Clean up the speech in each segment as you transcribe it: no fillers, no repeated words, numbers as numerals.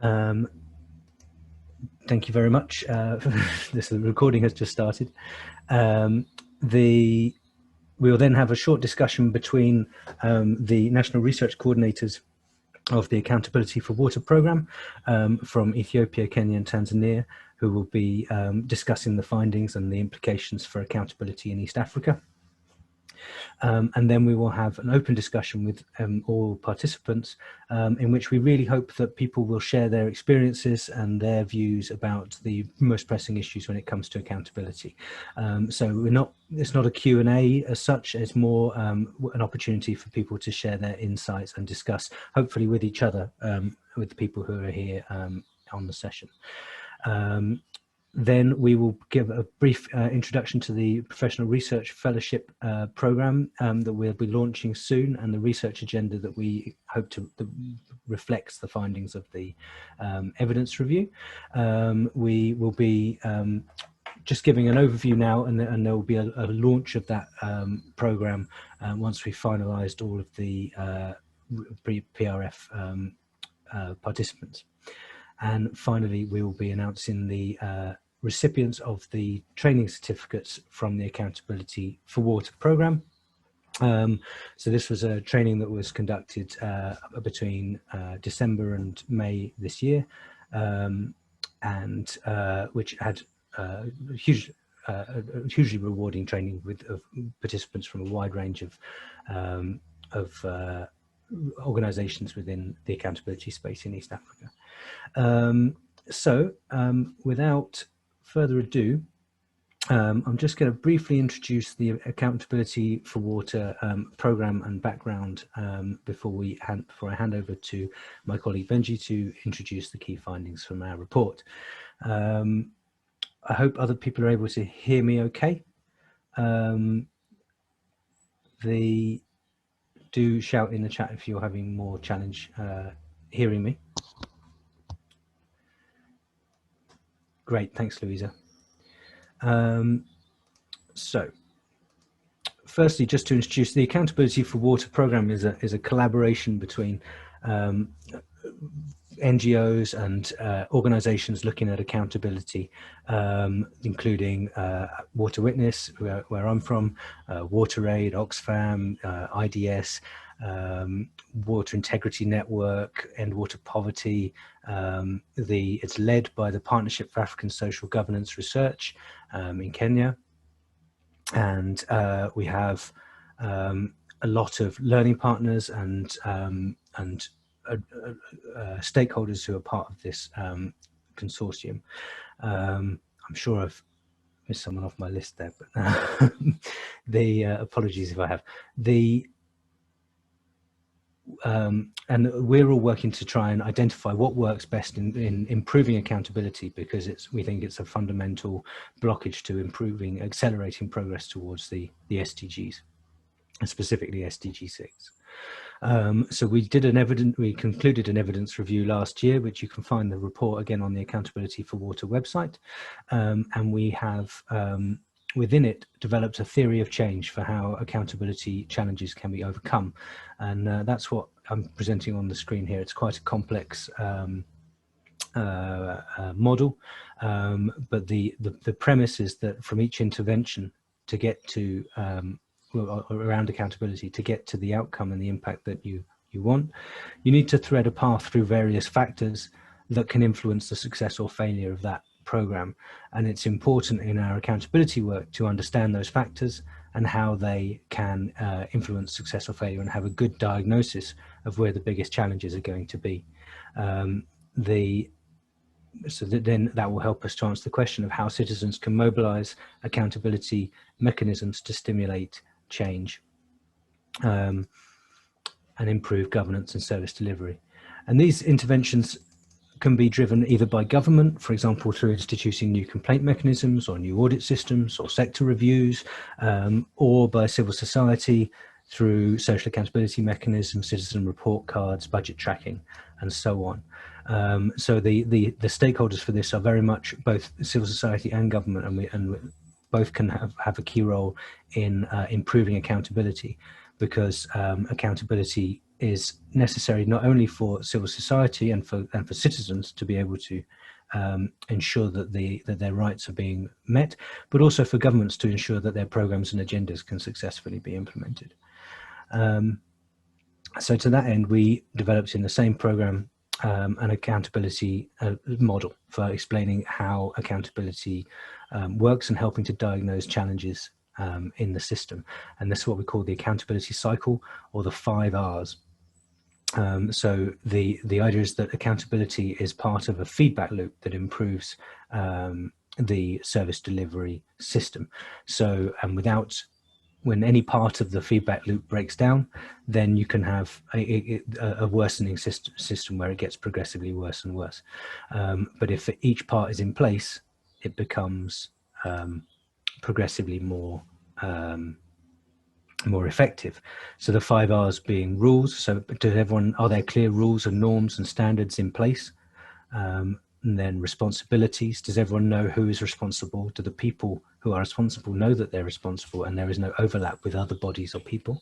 Um, thank you very much. The recording has just started. We will then have a short discussion between the National Research Coordinators of the Accountability for Water Programme from Ethiopia, Kenya and Tanzania, who will be discussing the findings and the implications for accountability in East Africa. And then we will have an open discussion with all participants in which we really hope that people will share their experiences and their views about the most pressing issues when it comes to accountability. So it's not a Q&A as such, it's more an opportunity for people to share their insights and discuss, hopefully with each other, with the people who are here on the session. Then we will give a brief introduction to the Professional Research Fellowship Programme that we'll be launching soon, and the research agenda that we hope that reflects the findings of the evidence review. We will be just giving an overview now, and there will be a launch of that programme once we've finalised all of the PRF participants. And finally, we will be announcing the recipients of the training certificates from the Accountability for Water programme. So this was a training that was conducted between December and May this year, and which had hugely rewarding training of participants from a wide range of organisations within the accountability space in East Africa. Without further ado, I'm just going to briefly introduce the Accountability for Water programme and background before I hand over to my colleague Benji to introduce the key findings from our report. I hope other people are able to hear me okay. Do shout in the chat if you're having more challenge hearing me. Great, thanks, Louisa. So, firstly, just to introduce the Accountability for Water programme is a collaboration between NGOs and organisations looking at accountability, including Water Witness, where I'm from, WaterAid, Oxfam, IDS, Water Integrity Network, End Water Poverty. It's led by the Partnership for African Social Governance Research in Kenya, and we have a lot of learning partners and stakeholders who are part of this consortium. I'm sure I've missed someone off my list there, but apologies if I have. And we're all working to try and identify what works best in improving accountability, because we think it's a fundamental blockage to accelerating progress towards the SDGs, and specifically SDG 6. So we concluded an evidence review last year, which you can find the report again on the Accountability for Water website, and we have within it developed a theory of change for how accountability challenges can be overcome, and that's what I'm presenting on the screen here. It's quite a complex model, but the premise is that from each intervention to get to around accountability, to get to the outcome and the impact that you want, you need to thread a path through various factors that can influence the success or failure of that program. And it's important in our accountability work to understand those factors and how they can influence success or failure, and have a good diagnosis of where the biggest challenges are going to be. So then that will help us to answer the question of how citizens can mobilize accountability mechanisms to stimulate change and improve governance and service delivery. And these interventions can be driven either by government, for example, through instituting new complaint mechanisms or new audit systems or sector reviews, or by civil society through social accountability mechanisms, citizen report cards, budget tracking, and so on. So the stakeholders for this are very much both civil society and government, and both can have a key role in improving accountability, because accountability is necessary not only for civil society and for citizens to be able to ensure that their rights are being met, but also for governments to ensure that their programs and agendas can successfully be implemented. So to that end, we developed in the same program an accountability model for explaining how accountability works and helping to diagnose challenges in the system. And this is what we call the accountability cycle, or the 5 R's. So the idea is that accountability is part of a feedback loop that improves the service delivery system. So, and when any part of the feedback loop breaks down, then you can have a worsening system where it gets progressively worse and worse. But if each part is in place, it becomes progressively more effective. So the 5 R's being rules. So are there clear rules and norms and standards in place? And then responsibilities. Does everyone know who is responsible? Do the people who are responsible know that they're responsible and there is no overlap with other bodies or people?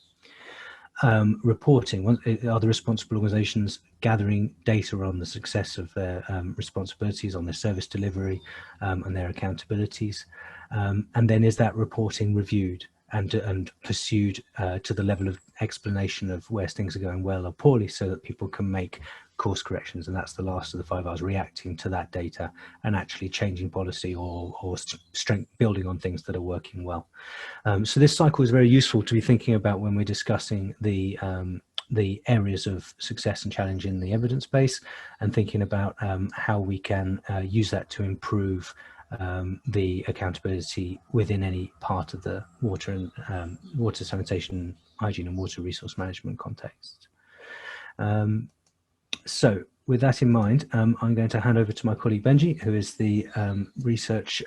Reporting. Are the responsible organizations gathering data on the success of their responsibilities, on their service delivery and their accountabilities? And then is that reporting reviewed and pursued to the level of explanation of where things are going well or poorly, so that people can make course corrections? And that's the last of the 5 R's, reacting to that data and actually changing policy or building on things that are working well. So this cycle is very useful to be thinking about when we're discussing the areas of success and challenge in the evidence base, and thinking about how we can use that to improve the accountability within any part of the water and water sanitation, hygiene and water resource management context. So with that in mind, I'm going to hand over to my colleague Benji, who is the research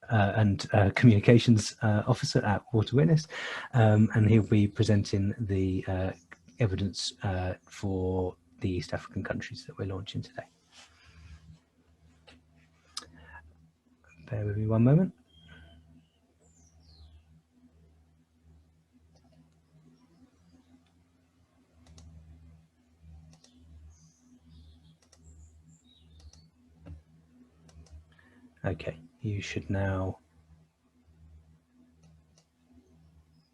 and communications officer at Water Witness, and he'll be presenting the evidence for the East African countries that we're launching today. Bear with me one moment. Okay, you should now.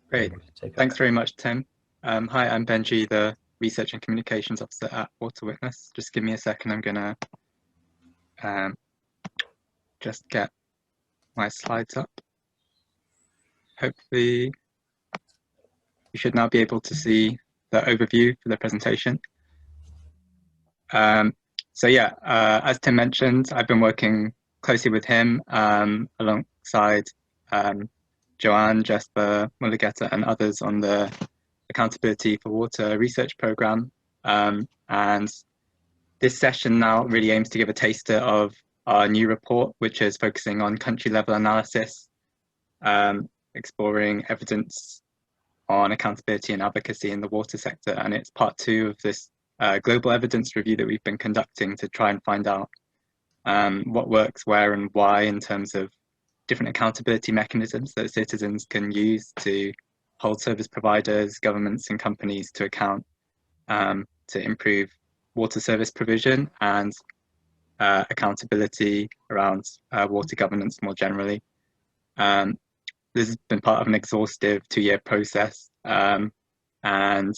Great. Thanks very much, Tim. Hi, I'm Benji, the Research and Communications Officer at Water Witness. Just give me a second. I'm going to just get my slides up. Hopefully, you should now be able to see the overview for the presentation. So yeah, as Tim mentioned, I've been working closely with him alongside Joanne, Jesper, Mulugeta, and others on the Accountability for Water research program. And this session now really aims to give a taster of our new report, which is focusing on country level analysis, exploring evidence on accountability and advocacy in the water sector. And it's part 2 of this global evidence review that we've been conducting to try and find out what works where and why in terms of different accountability mechanisms that citizens can use to hold service providers, governments and companies to account to improve water service provision and accountability around water governance more generally. This has been part of an exhaustive 2-year process, and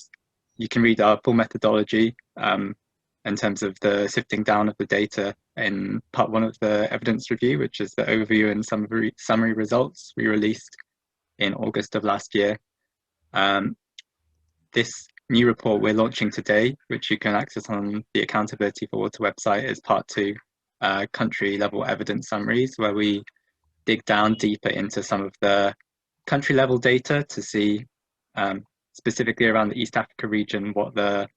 you can read our full methodology in terms of the sifting down of the data in part 1 of the evidence review, which is the overview and summary results we released in August of last year. This new report we're launching today, which you can access on the Accountability for Water website, is part 2, country level evidence summaries, where we dig down deeper into some of the country level data to see specifically around the East Africa region what the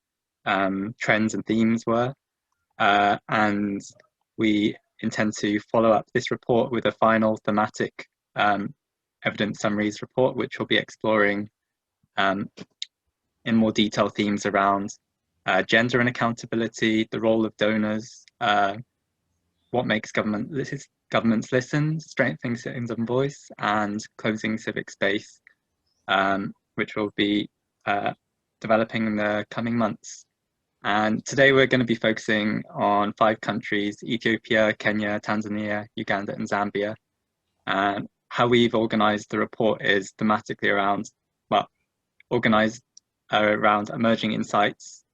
trends and themes were. And we intend to follow up this report with a final thematic evidence summaries report, which will be exploring in more detail themes around gender and accountability, the role of donors, what makes governments listen, strengthening citizen voice, and closing civic space, which will be developing in the coming months. And today we're going to be focusing on 5 countries: Ethiopia, Kenya, Tanzania, Uganda, and Zambia. And how we've organized the report is thematically around, organized around emerging insights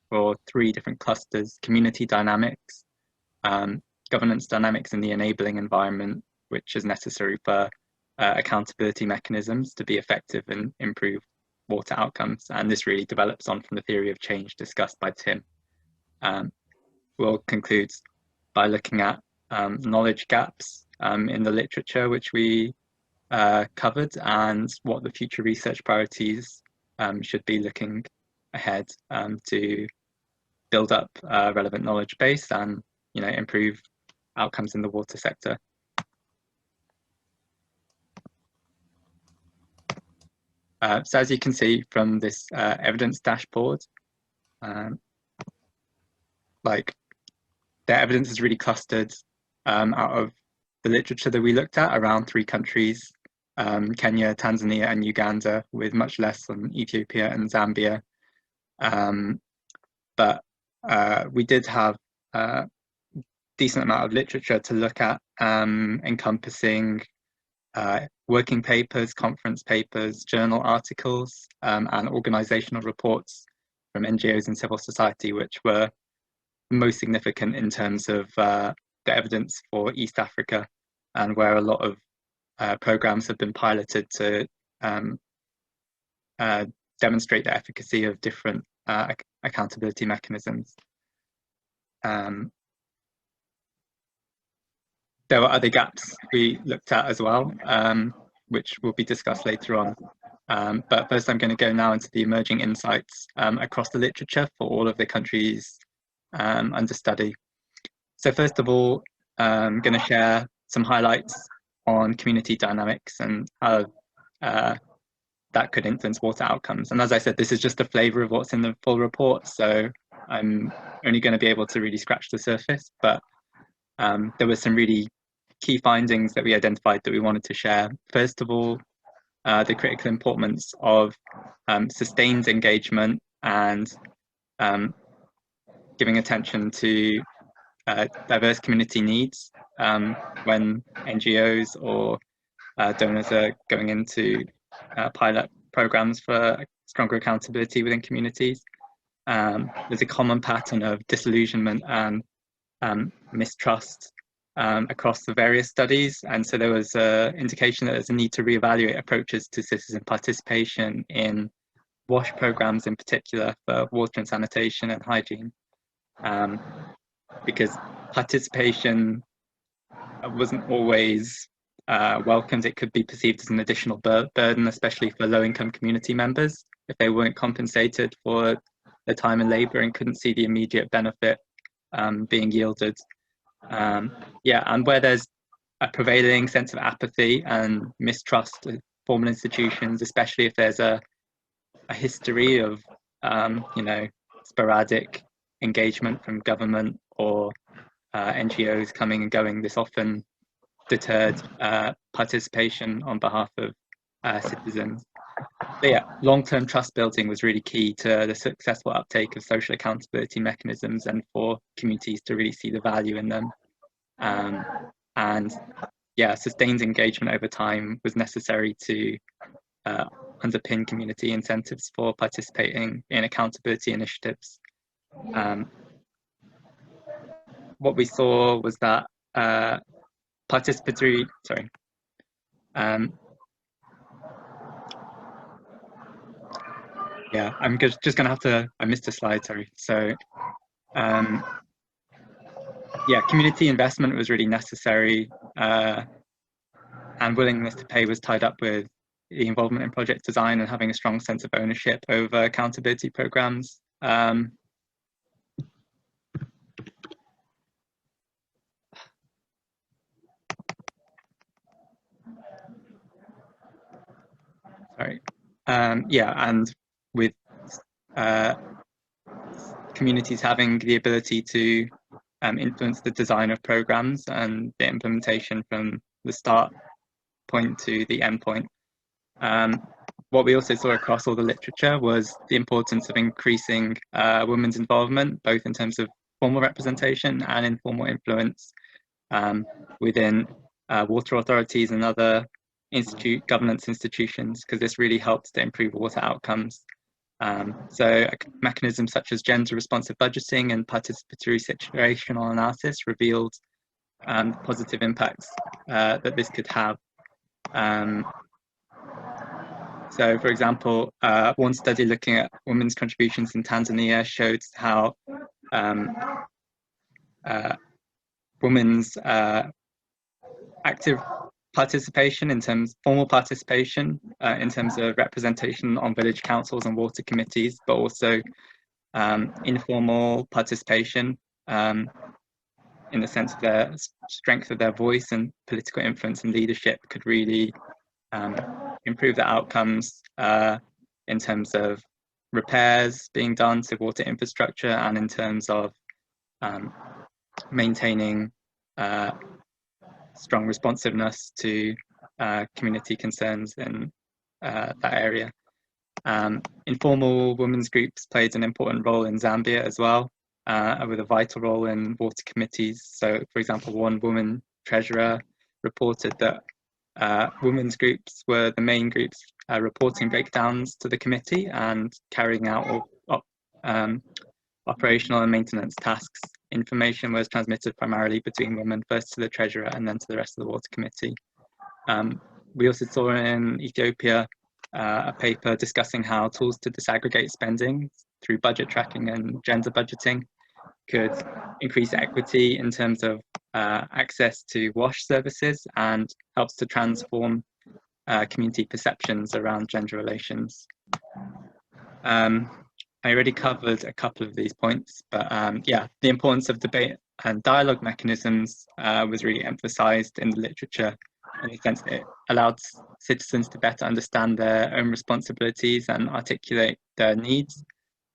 for 3 different clusters: community dynamics, governance dynamics in the enabling environment, which is necessary for accountability mechanisms to be effective and improve water outcomes. And this really develops on from the theory of change discussed by Tim. We'll conclude by looking at knowledge gaps in the literature, which we covered, and what the future research priorities should be looking ahead to build up a relevant knowledge base and improve outcomes in the water sector. So as you can see from this evidence dashboard, like the evidence is really clustered out of the literature that we looked at around 3 countries: Kenya, Tanzania, and Uganda, with much less on Ethiopia and Zambia. But we did have a decent amount of literature to look at, encompassing working papers, conference papers, journal articles, and organizational reports from NGOs and civil society, which were most significant in terms of the evidence for East Africa, and where a lot of programs have been piloted to demonstrate the efficacy of different accountability mechanisms. There were other gaps we looked at as well, which will be discussed later on. But first I'm going to go now into the emerging insights across the literature for all of the countries under study. So first of all, I'm going to share some highlights on community dynamics and how that could influence water outcomes. And as I said, this is just a flavor of what's in the full report, so I'm only going to be able to really scratch the surface, but there were some really key findings that we identified that we wanted to share. First of all, the critical importance of sustained engagement and giving attention to diverse community needs when NGOs or donors are going into pilot programs for stronger accountability within communities. There's a common pattern of disillusionment and mistrust across the various studies, and so there was an indication that there's a need to reevaluate approaches to citizen participation in WASH programs, in particular for water and sanitation and hygiene, because participation wasn't always welcomed. It could be perceived as an additional burden, especially for low-income community members, if they weren't compensated for their time and labour and couldn't see the immediate benefit being yielded. And where there's a prevailing sense of apathy and mistrust of formal institutions, especially if there's a history of sporadic engagement from government or NGOs coming and going, this often deterred participation on behalf of citizens. But yeah, long-term trust building was really key to the successful uptake of social accountability mechanisms, and for communities to really see the value in them. And yeah, sustained engagement over time was necessary to underpin community incentives for participating in accountability initiatives. What we saw was that participatory, yeah, I'm just going to have to, I missed a slide, sorry. So yeah, community investment was really necessary, and willingness to pay was tied up with the involvement in project design and having a strong sense of ownership over accountability programs. Yeah, and with communities having the ability to influence the design of programs and the implementation from the start point to the end point. what we also saw across all the literature was the importance of increasing women's involvement, both in terms of formal representation and informal influence within water authorities and other governance institutions, because this really helps to improve water outcomes. So mechanisms such as gender responsive budgeting and participatory situational analysis revealed positive impacts that this could have. So, for example, one study looking at women's contributions in Tanzania showed how women's active participation formal participation in terms of representation on village councils and water committees, but also informal participation in the sense of their strength of their voice and political influence and leadership could really improve the outcomes in terms of repairs being done to water infrastructure and in terms of maintaining strong responsiveness to community concerns in that area. Informal women's groups played an important role in Zambia as well, with a vital role in water committees. So, for example, one woman treasurer reported that women's groups were the main groups reporting breakdowns to the committee and carrying out operational and maintenance tasks. Information was transmitted primarily between women, first to the treasurer and then to the rest of the water committee. We also saw in Ethiopia a paper discussing how tools to disaggregate spending through budget tracking and gender budgeting could increase equity in terms of access to wash services and helps to transform community perceptions around gender relations. I already covered a couple of these points, but yeah, the importance of debate and dialogue mechanisms was really emphasized in the literature, in the sense that it allowed citizens to better understand their own responsibilities and articulate their needs.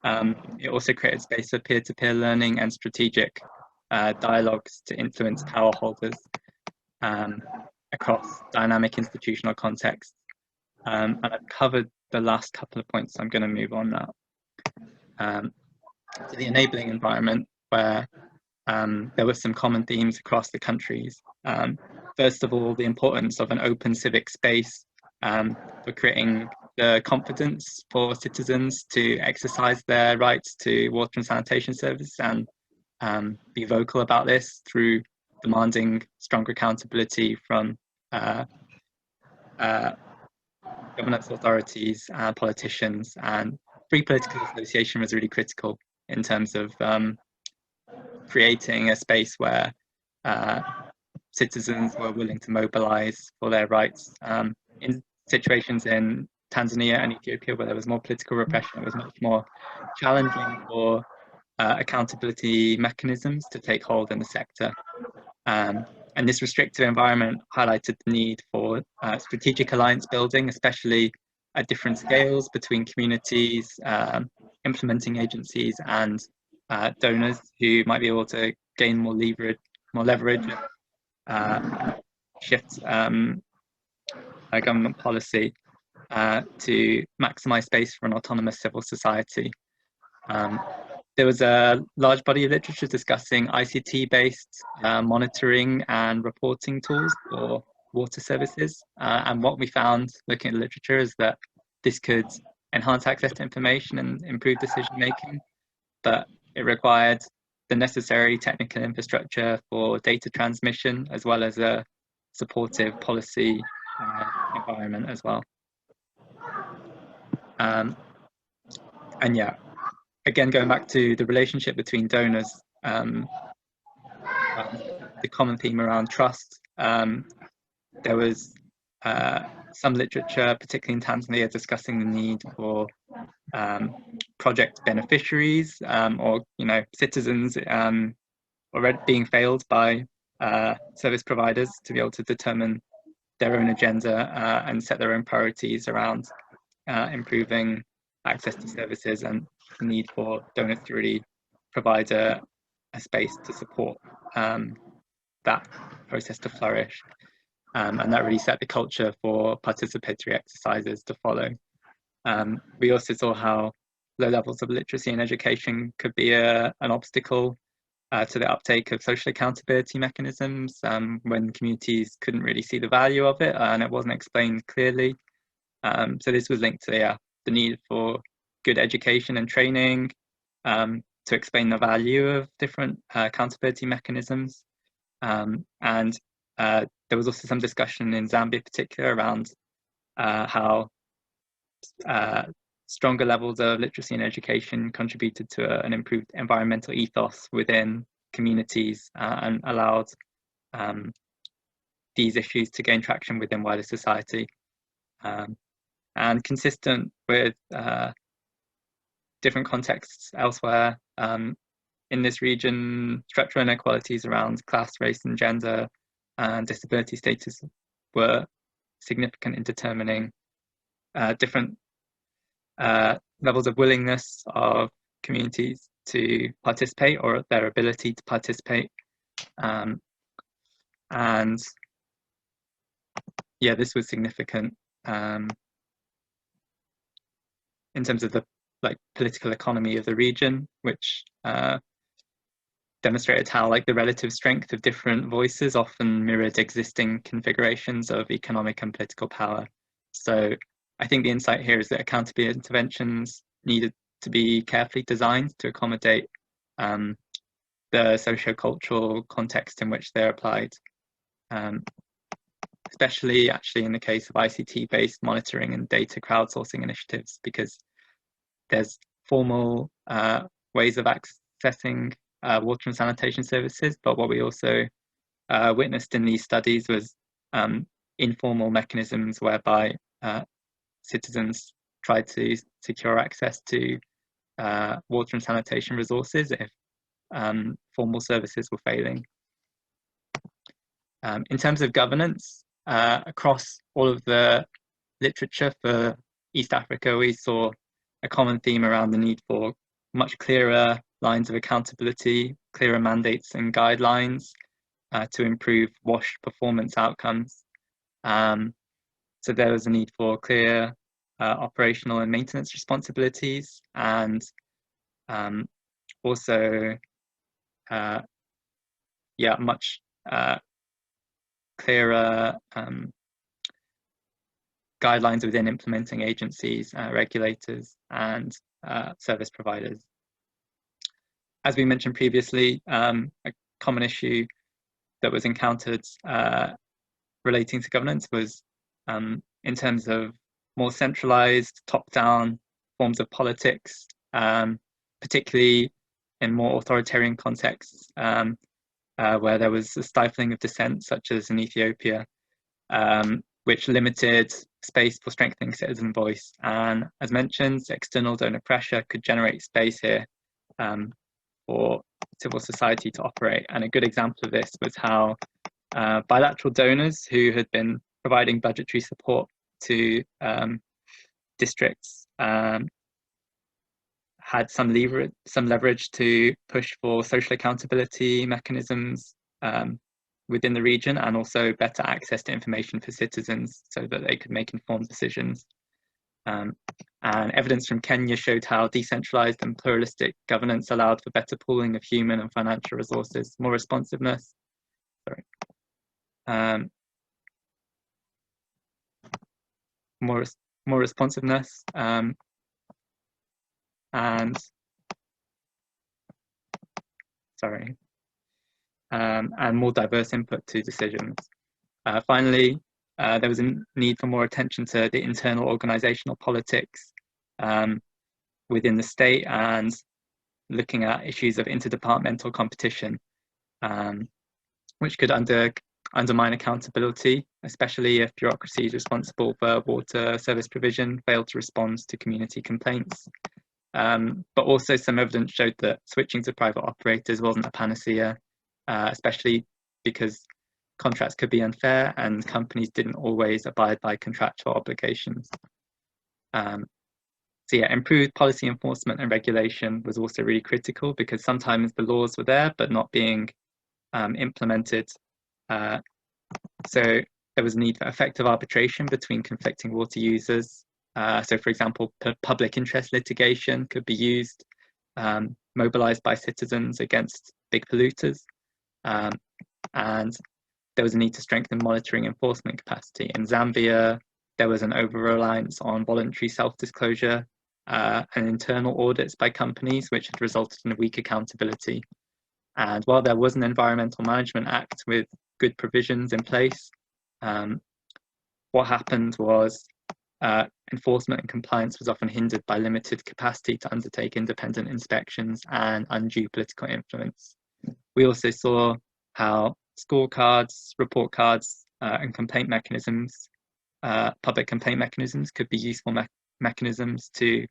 It also created space for peer-to-peer learning and strategic dialogues to influence power holders across dynamic institutional contexts. And I've covered the last couple of points, so I'm going to move on now. To the enabling environment, where there were some common themes across the countries. First of all, the importance of an open civic space for creating the confidence for citizens to exercise their rights to water and sanitation service and be vocal about this through demanding stronger accountability from governance authorities and politicians. And free political association was really critical in terms of creating a space where citizens were willing to mobilize for their rights. In situations in Tanzania and Ethiopia where there was more political repression, it was much more challenging for accountability mechanisms to take hold in the sector. And this restrictive environment highlighted the need for strategic alliance building, especially at different scales between communities, implementing agencies, and donors who might be able to gain more leverage, shift government policy to maximize space for an autonomous civil society. There was a large body of literature discussing ICT-based monitoring and reporting tools for water services. And what we found looking at the literature is that this could enhance access to information and improve decision-making, but it required the necessary technical infrastructure for data transmission, as well as a supportive policy environment as well. And yeah, again, going back to the relationship between donors, the common theme around trust, there was some literature, particularly in Tanzania, discussing the need for project beneficiaries or citizens already being failed by service providers to be able to determine their own agenda and set their own priorities around improving access to services, and the need for donors to really provide a space to support that process to flourish. And that really set the culture for participatory exercises to follow. We also saw how low levels of literacy and education could be an obstacle to the uptake of social accountability mechanisms when communities couldn't really see the value of it and it wasn't explained clearly. So this was linked to the need for good education and training to explain the value of different accountability mechanisms. And there was also some discussion in Zambia in particular around how stronger levels of literacy and education contributed to an improved environmental ethos within communities and allowed these issues to gain traction within wider society. And consistent with different contexts elsewhere, in this region, structural inequalities around class, race, and gender and disability status were significant in determining different levels of willingness of communities to participate or their ability to participate. And yeah, this was significant in terms of the political economy of the region, which demonstrated how the relative strength of different voices often mirrored existing configurations of economic and political power. So I think the insight here is that accountability interventions needed to be carefully designed to accommodate the socio-cultural context in which they're applied, especially actually in the case of ICT-based monitoring and data crowdsourcing initiatives, because there's formal ways of accessing water and sanitation services, but what we also witnessed in these studies was informal mechanisms whereby citizens tried to secure access to water and sanitation resources if formal services were failing. In terms of governance, across all of the literature for East Africa, we saw a common theme around the need for much clearer lines of accountability, clearer mandates and guidelines to improve WASH performance outcomes. So there was a need for clear operational and maintenance responsibilities, and also much clearer guidelines within implementing agencies, regulators, and service providers. As we mentioned previously, a common issue that was encountered relating to governance was in terms of more centralized, top-down forms of politics, particularly in more authoritarian contexts where there was a stifling of dissent, such as in Ethiopia, which limited space for strengthening citizen voice. And as mentioned, external donor pressure could generate space here for civil society to operate. And a good example of this was how bilateral donors who had been providing budgetary support to districts had some leverage to push for social accountability mechanisms within the region, and also better access to information for citizens so that they could make informed decisions. And evidence from Kenya showed how decentralized and pluralistic governance allowed for better pooling of human and financial resources, more responsiveness, more responsiveness, and more diverse input to decisions. Finally, there was a need for more attention to the internal organizational politics within the state, and looking at issues of interdepartmental competition, which could undermine accountability, especially if bureaucracies responsible for water service provision failed to respond to community complaints. But also some evidence showed that switching to private operators wasn't a panacea, especially because contracts could be unfair and companies didn't always abide by contractual obligations. So yeah, improved policy enforcement and regulation was also really critical, because sometimes the laws were there but not being implemented. So there was a need for effective arbitration between conflicting water users, So for example, public interest litigation could be used, mobilized by citizens against big polluters. And there was a need to strengthen monitoring enforcement capacity. In Zambia, there was an over-reliance on voluntary self-disclosure and internal audits by companies, which had resulted in a weak accountability. And while there was an Environmental Management Act with good provisions in place, what happened was enforcement and compliance was often hindered by limited capacity to undertake independent inspections and undue political influence. We also saw how scorecards, report cards, and complaint mechanisms, public complaint mechanisms could be useful mechanisms to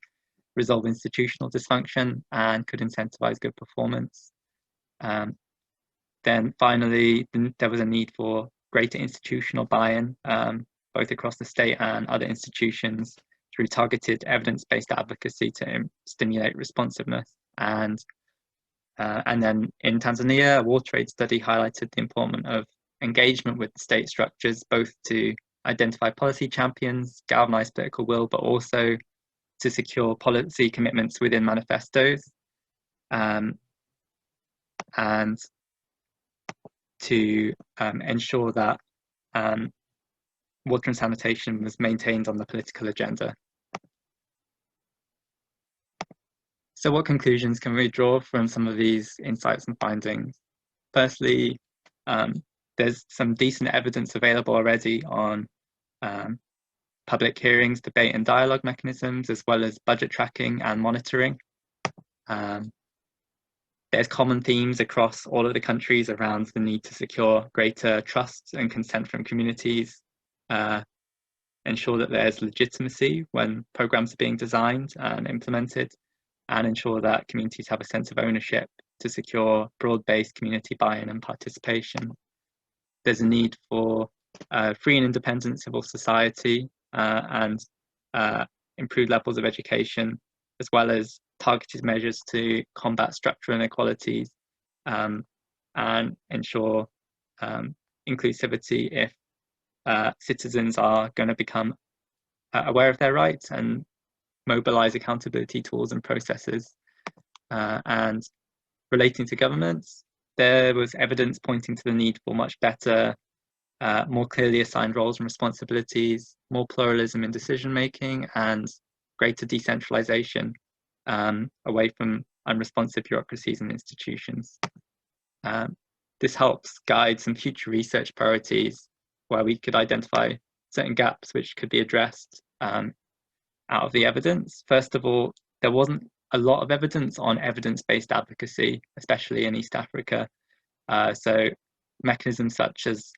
resolve institutional dysfunction and could incentivize good performance. Then finally, there was a need for greater institutional buy-in, both across the state and other institutions, through targeted evidence-based advocacy to stimulate responsiveness. And then in Tanzania, a water aid study highlighted the importance of engagement with the state structures, both to identify policy champions, galvanize political will, but also to secure policy commitments within manifestos, and to ensure that water and sanitation was maintained on the political agenda. So what conclusions can we draw from some of these insights and findings? Firstly, there's some decent evidence available already on public hearings, debate and dialogue mechanisms, as well as budget tracking and monitoring. There's common themes across all of the countries around the need to secure greater trust and consent from communities, ensure that there's legitimacy when programs are being designed and implemented, and ensure that communities have a sense of ownership to secure broad-based community buy-in and participation. There's a need for free and independent civil society and improved levels of education, as well as targeted measures to combat structural inequalities and ensure inclusivity if citizens are going to become aware of their rights and mobilize accountability tools and processes. And relating to governments, there was evidence pointing to the need for much better, more clearly assigned roles and responsibilities, more pluralism in decision-making, and greater decentralization away from unresponsive bureaucracies and institutions. This helps guide some future research priorities where we could identify certain gaps which could be addressed out of the evidence. First of all, there wasn't a lot of evidence on evidence-based advocacy, especially in East Africa. So mechanisms such as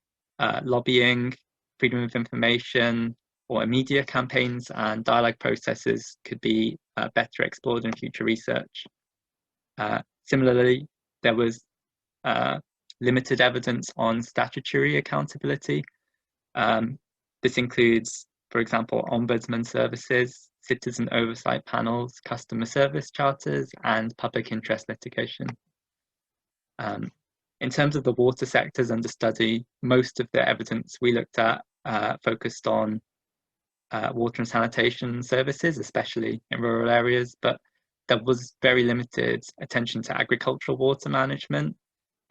lobbying, freedom of information, or media campaigns and dialogue processes could be better explored in future research. Similarly, there was limited evidence on statutory accountability. This includes, for example, ombudsman services, citizen oversight panels, customer service charters, and public interest litigation. In terms of the water sectors under study, most of the evidence we looked at focused on water and sanitation services, especially in rural areas, but there was very limited attention to agricultural water management,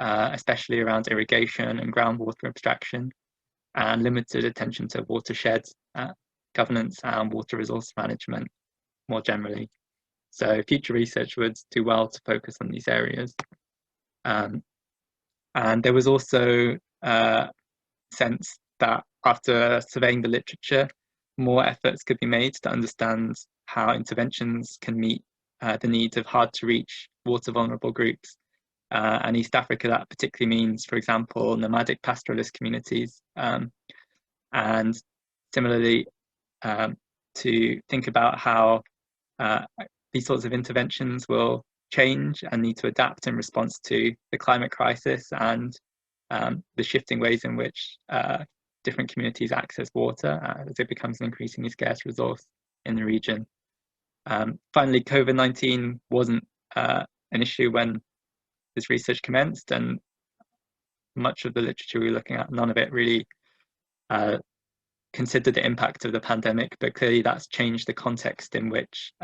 especially around irrigation and groundwater abstraction, and limited attention to watershed governance and water resource management more generally. So future research would do well to focus on these areas. And there was also a sense that after surveying the literature, more efforts could be made to understand how interventions can meet the needs of hard-to-reach water vulnerable groups. And East Africa, that particularly means, for example, nomadic pastoralist communities. And similarly, to think about how these sorts of interventions will change and need to adapt in response to the climate crisis and the shifting ways in which different communities access water as it becomes an increasingly scarce resource in the region. Finally, COVID-19 wasn't an issue when this research commenced, and much of the literature we were looking at, none of it really consider the impact of the pandemic, but clearly that's changed the context in which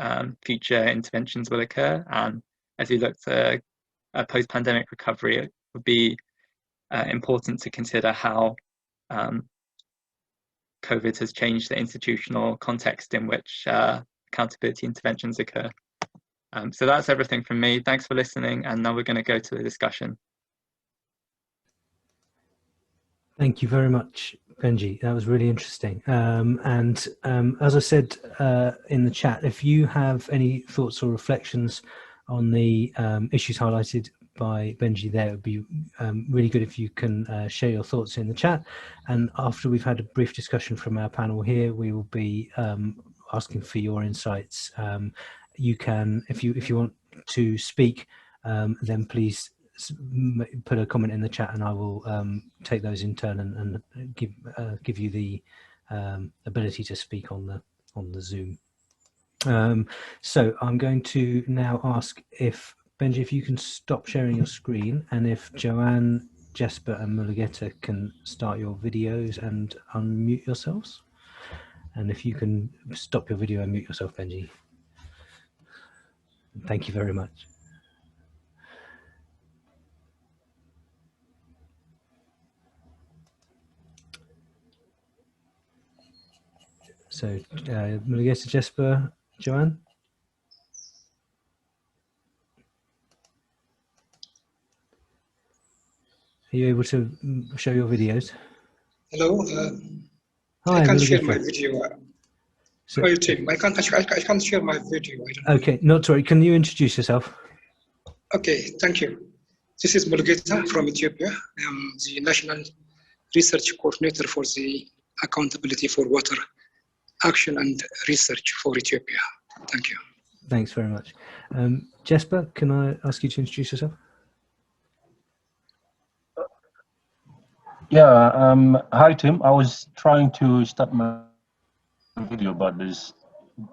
future interventions will occur. And as we look to a post-pandemic recovery, it would be important to consider how COVID has changed the institutional context in which accountability interventions occur. So that's everything from me. Thanks for listening, and now we're going to go to the discussion. Thank you very much, Benji. That was really interesting. As I said in the chat, if you have any thoughts or reflections on the issues highlighted by Benji there, it would be really good if you can share your thoughts in the chat. And after we've had a brief discussion from our panel here, we will be asking for your insights. You can, if you want to speak, then please put a comment in the chat, and I will take those in turn and give you the ability to speak on the Zoom. So I'm going to now ask if Benji, if you can stop sharing your screen, and if Joanne, Jesper and Mulugeta can start your videos and unmute yourselves, and if you can stop your video and mute yourself, Benji. Thank you very much. So, Mulugeta, Jesper, Joanne? Are you able to show your videos? Hello. Hi, I can't Mulugeta. share my video. So, I can't share my video. I don't know. Okay, not sorry. Can you introduce yourself? Okay, thank you. This is Mulugeta from Ethiopia. I'm the National Research Coordinator for the Accountability for Water Action and Research for Ethiopia. Thank you. Thanks very much. Jesper, can I ask you to introduce yourself? Yeah, hi Tim. I was trying to start my video, but this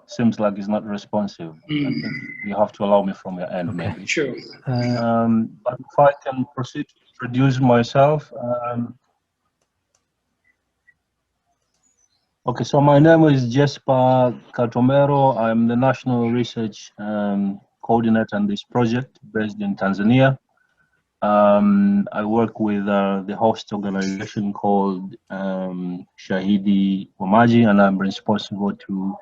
seems like it's not responsive. I think you have to allow me from your end, maybe. Sure. But if I can proceed to introduce myself. Okay, so my name is Jesper Katomero. I'm the National Research Coordinator on this project based in Tanzania. I work with the host organization called Shahidi Wamaji, and I'm responsible to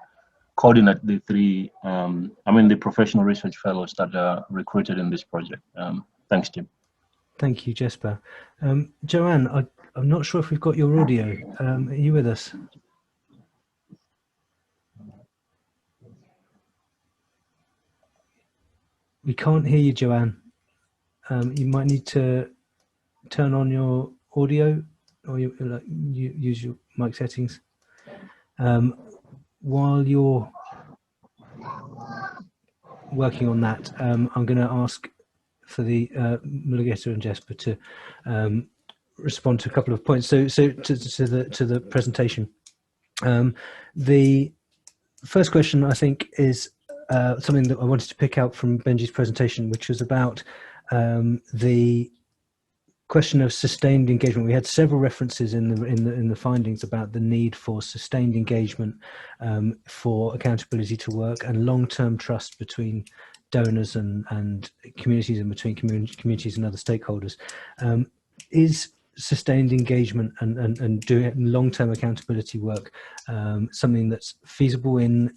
coordinate the three, the professional research fellows that are recruited in this project. Thanks, Tim. Thank you, Jesper. Joanne, I'm not sure if we've got your audio. Are you with us? We can't hear you, Joanne. You might need to turn on your audio, or you use your mic settings. While you're working on that, I'm going to ask for the Mulugeta and Jesper to respond to a couple of points. So to the presentation. The first question, I think, is something that I wanted to pick out from Benji's presentation, which was about the question of sustained engagement. We had several references in the findings about the need for sustained engagement for accountability to work, and long-term trust between donors and communities, and between communities and other stakeholders. Is sustained engagement and doing long-term accountability work something that's feasible in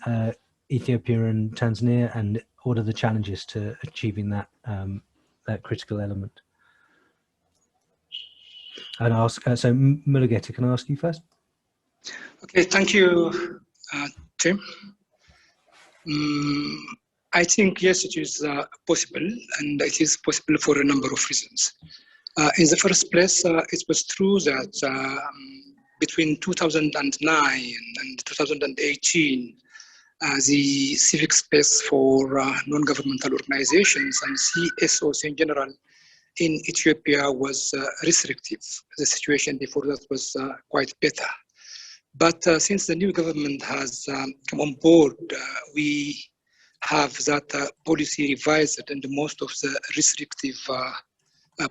Ethiopia and Tanzania, and what are the challenges to achieving that that critical element? And ask, so Mulugeta, can I ask you first? Okay, thank you, Tim. I think, yes, it is possible, and it is possible for a number of reasons. In the first place, it was true that between 2009 and 2018, the civic space for non-governmental organizations and CSOs in general in Ethiopia was restrictive. The situation before that was quite better. But since the new government has come on board, we have that policy revised, and most of the restrictive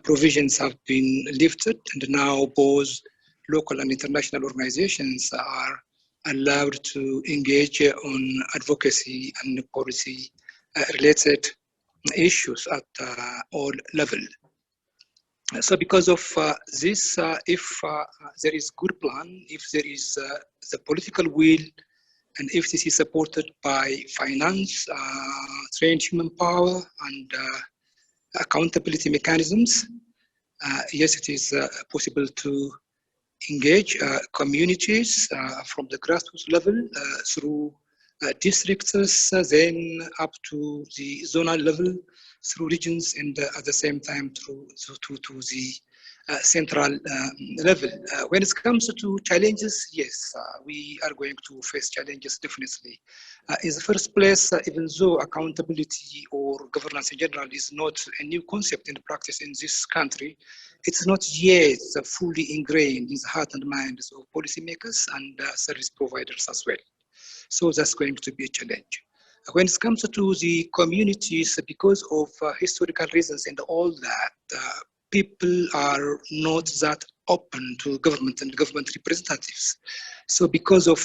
provisions have been lifted, and now both local and international organizations are allowed to engage on advocacy and policy related issues at all levels. So because of this, if there is good plan, if there is the political will, and if this is supported by finance, trained human power, and accountability mechanisms, yes, it is possible to engage communities from the grassroots level through districts, then up to the zonal level, through regions, and at the same time to the central level. When it comes to challenges, yes, we are going to face challenges definitely. In the first place, even though accountability or governance in general is not a new concept in practice in this country, it's not yet fully ingrained in the heart and minds of policymakers and service providers as well. So that's going to be a challenge. When it comes to the communities, because of historical reasons and all that, people are not that open to government and government representatives. So because of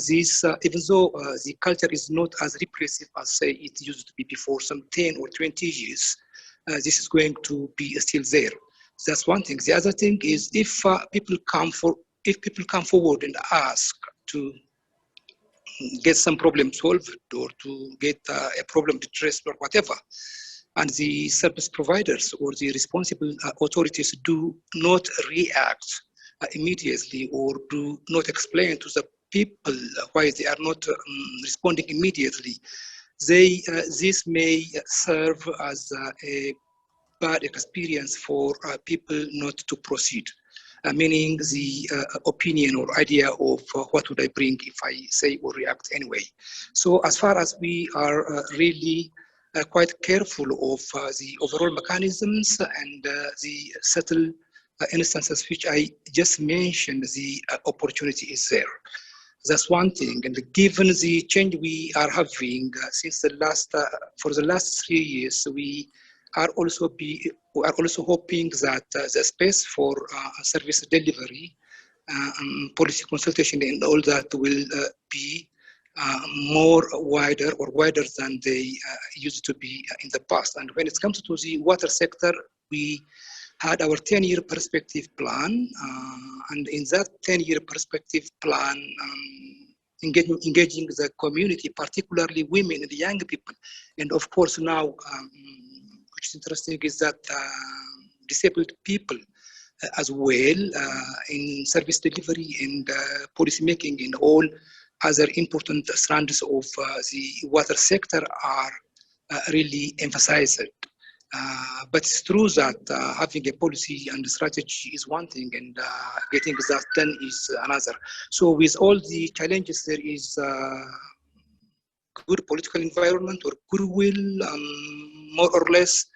this, even though the culture is not as repressive as, say, it used to be before some 10 or 20 years, this is going to be still there. That's one thing. The other thing is if people come forward and ask to get some problem solved or to get a problem addressed or whatever, and the service providers or the responsible authorities do not react immediately or do not explain to the people why they are not responding immediately, this may serve as a bad experience for people not to proceed. Meaning the opinion or idea of what would I bring if I say or react anyway. So as far as we are really quite careful of the overall mechanisms and the subtle instances which I just mentioned, the opportunity is there. That's one thing. And given the change we are having since the last, for the last 3 years, we are also hoping that the space for service delivery, policy consultation, and all that will be more wider than they used to be in the past. And when it comes to the water sector, we had our 10-year perspective plan, and in that 10-year perspective plan, engaging the community, particularly women and young people, and of course now, which is interesting is that disabled people as well in service delivery and policy making and all other important strands of the water sector are really emphasized. But it's true that having a policy and strategy is one thing, and getting that done is another. So with all the challenges, there is good political environment or goodwill, more or less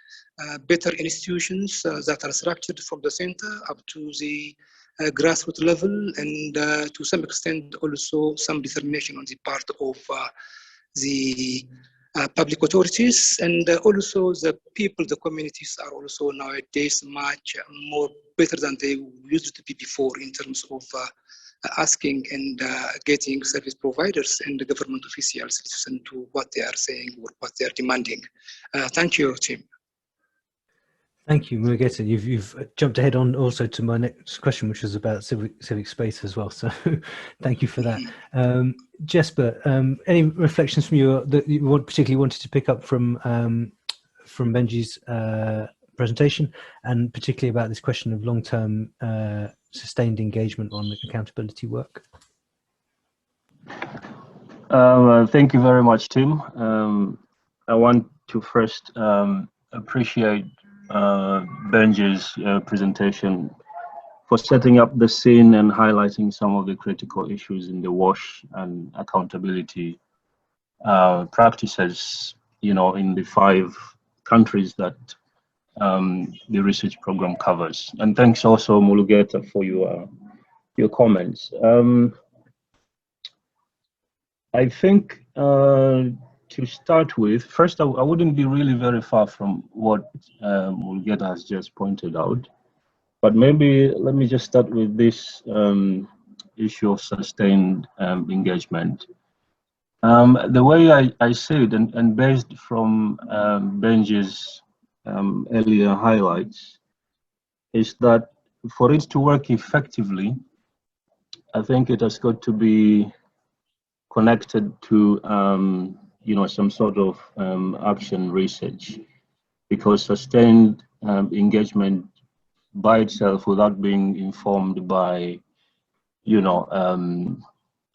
better institutions that are structured from the center up to the grassroots level, and to some extent also some determination on the part of the public authorities, and also the people, the communities are also nowadays much more better than they used to be before in terms of asking and getting service providers and the government officials listen to what they are saying or what they are demanding. Thank you, Tim. Thank you, Mugeta. You've jumped ahead on also to my next question, which was about civic space as well. So thank you for that. Jesper, any reflections from you that you particularly wanted to pick up from Benji's presentation, and particularly about this question of long-term sustained engagement on the accountability work? Thank you very much, Tim. I want to first appreciate Benji's presentation for setting up the scene and highlighting some of the critical issues in the WASH and accountability practices, in the 5 countries that the research program covers. And thanks also, Mulugeta, for your comments. I think to start with, first, I wouldn't be really very far from what Mulugeta has just pointed out. But maybe let me just start with this issue of sustained engagement. The way I see it, and based from Benji's earlier highlights, is that for it to work effectively, I think it has got to be connected to some sort of action research, because sustained engagement by itself, without being informed by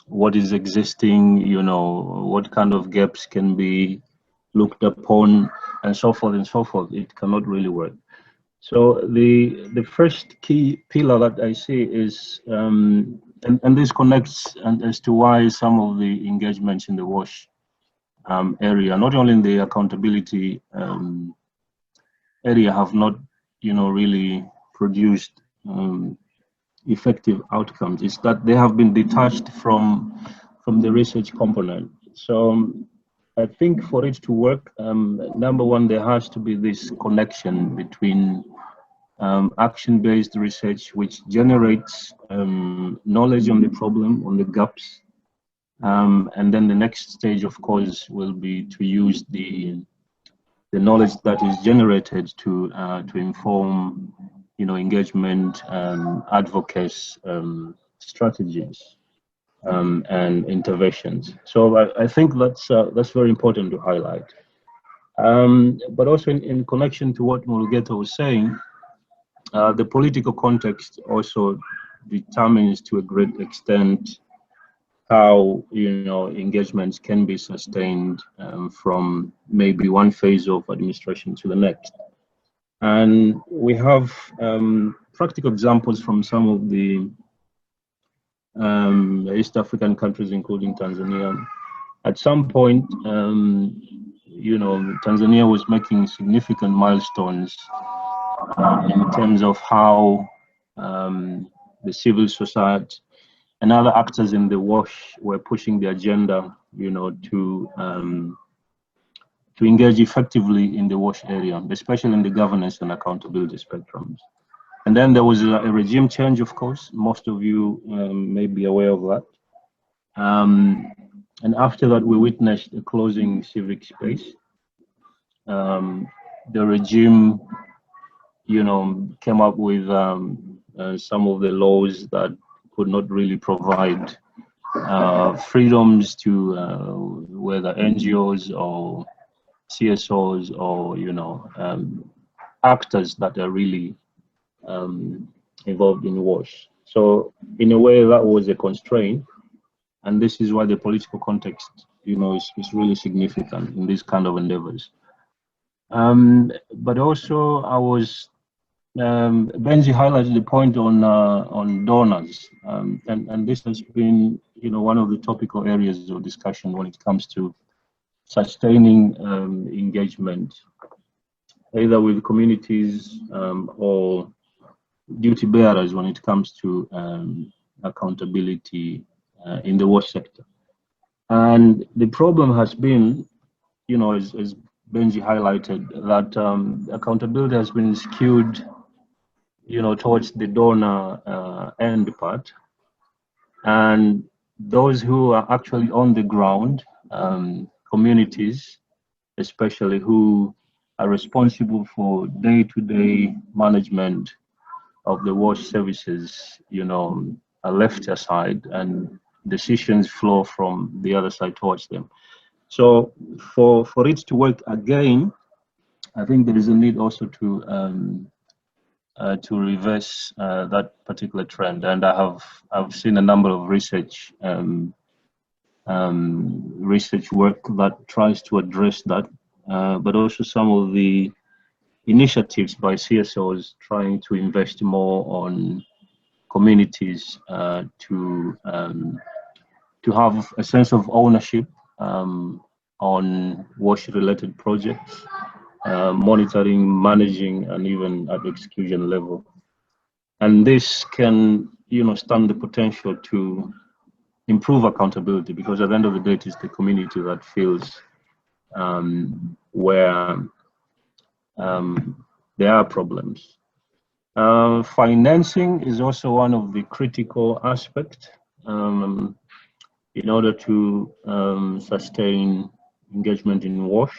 what is existing, what kind of gaps can be looked upon, and so forth and so forth, it cannot really work. So the first key pillar that I see is, and this connects as to why some of the engagements in the WASH area, not only in the accountability area, have not, really produced effective outcomes, is that they have been detached from the research component. So I think for it to work, number one, there has to be this connection between action-based research, which generates knowledge on the problem, on the gaps, and then the next stage, of course, will be to use the knowledge that is generated to inform, engagement, advocacy strategies, and interventions. So I think that's very important to highlight. But also in connection to what Mulugeta was saying, the political context also determines to a great extent how engagements can be sustained from maybe one phase of administration to the next. And we have practical examples from some of the East African countries, including Tanzania. At some point, Tanzania was making significant milestones in terms of how the civil society and other actors in the WASH were pushing the agenda, to engage effectively in the WASH area, especially in the governance and accountability spectrums. And then there was a regime change, of course. Most of you may be aware of that. And after that, we witnessed a closing civic space. The regime, came up with some of the laws that could not really provide freedoms to whether NGOs or CSOs or actors that are really involved in WASH. So in a way, that was a constraint, and this is why the political context, is really significant in these kind of endeavors. But also, I was Benji highlighted the point on donors, and this has been one of the topical areas of discussion when it comes to sustaining engagement, either with communities or duty bearers when it comes to accountability in the WASH sector. And the problem has been, as Benji highlighted, that accountability has been skewed, towards the donor end part, and those who are actually on the ground, communities, especially who are responsible for day-to-day management of the WASH services, are left aside, and decisions flow from the other side towards them. So for it to work again, I think there is a need also to reverse that particular trend, and I've seen a number of research work that tries to address that, but also some of the initiatives by CSOs trying to invest more on communities to have a sense of ownership on WASH-related projects, monitoring, managing, and even at the execution level. And this can, stand the potential to improve accountability, because at the end of the day, it is the community that feels where there are problems. Financing is also one of the critical aspects in order to sustain engagement in WASH.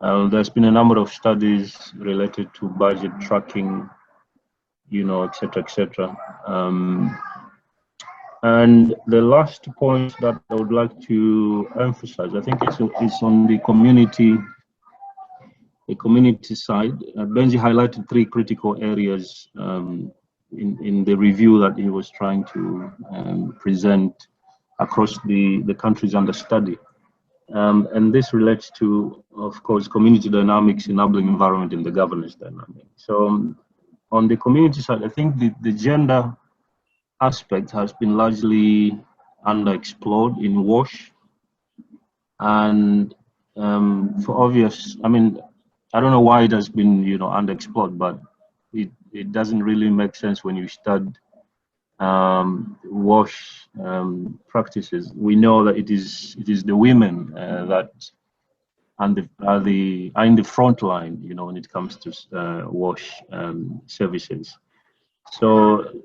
There's been a number of studies related to budget tracking, et cetera, et cetera. And the last point that I would like to emphasize, I think it's on the community side. Benji highlighted 3 critical areas in the review that he was trying to present across the countries under study. And this relates to, of course, community dynamics, enabling environment, and the governance dynamic. So on the community side, I think the gender aspect has been largely underexplored in WASH. And for obvious, I mean, I don't know why it has been, underexplored, but it doesn't really make sense when you study WASH practices. We know that it is the women that are in the front line, when it comes to WASH services. So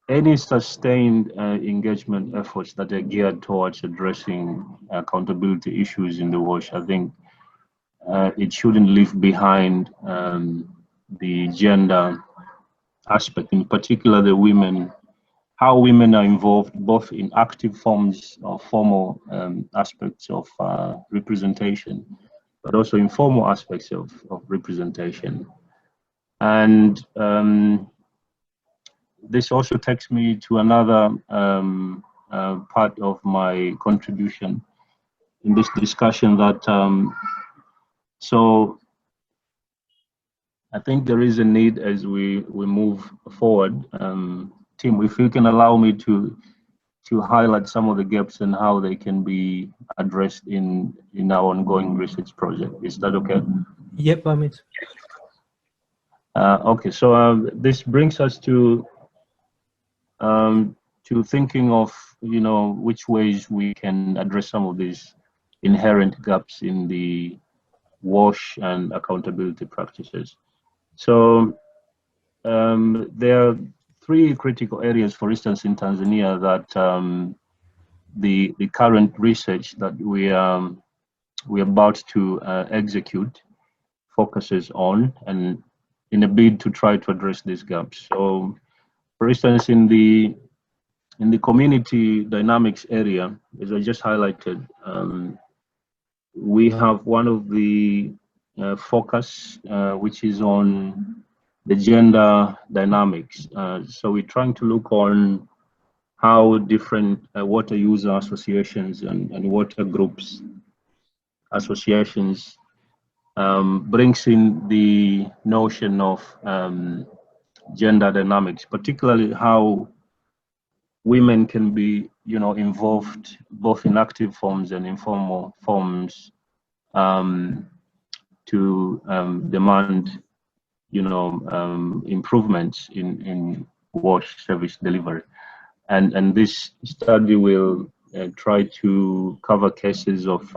any sustained engagement efforts that are geared towards addressing accountability issues in the WASH, I think it shouldn't leave behind the gender aspect, in particular the women, how women are involved both in active forms of formal aspects of representation, but also informal aspects of representation. And this also takes me to another part of my contribution in this discussion, that so I think there is a need as we move forward. Tim, if you can allow me to highlight some of the gaps and how they can be addressed in our ongoing research project. Is that okay? Yep, I mean. Okay, so this brings us to thinking of which ways we can address some of these inherent gaps in the WASH and accountability practices. So there are 3 critical areas, for instance, in Tanzania, that the current research that we're about to execute focuses on, and in a bid to try to address these gaps. So, for instance, in the community dynamics area, as I just highlighted, we have one of the focus, which is on the gender dynamics. So we're trying to look on how different water user associations and water groups associations brings in the notion of gender dynamics, particularly how women can be, involved both in active forms and informal forms to demand, improvements in WASH service delivery. And this study will try to cover cases of,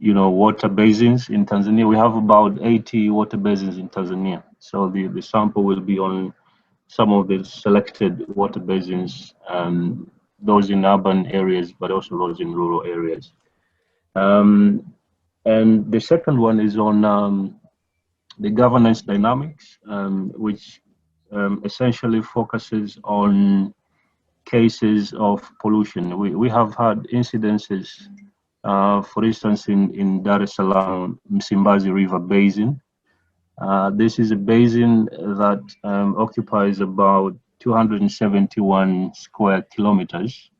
water basins in Tanzania. We have about 80 water basins in Tanzania. So the sample will be on some of the selected water basins, those in urban areas, but also those in rural areas. And the second one is on the governance dynamics, which essentially focuses on cases of pollution. We have had incidences, for instance, in Dar es Salaam, Msimbazi River Basin. This is a basin that occupies about 271 square kilometers,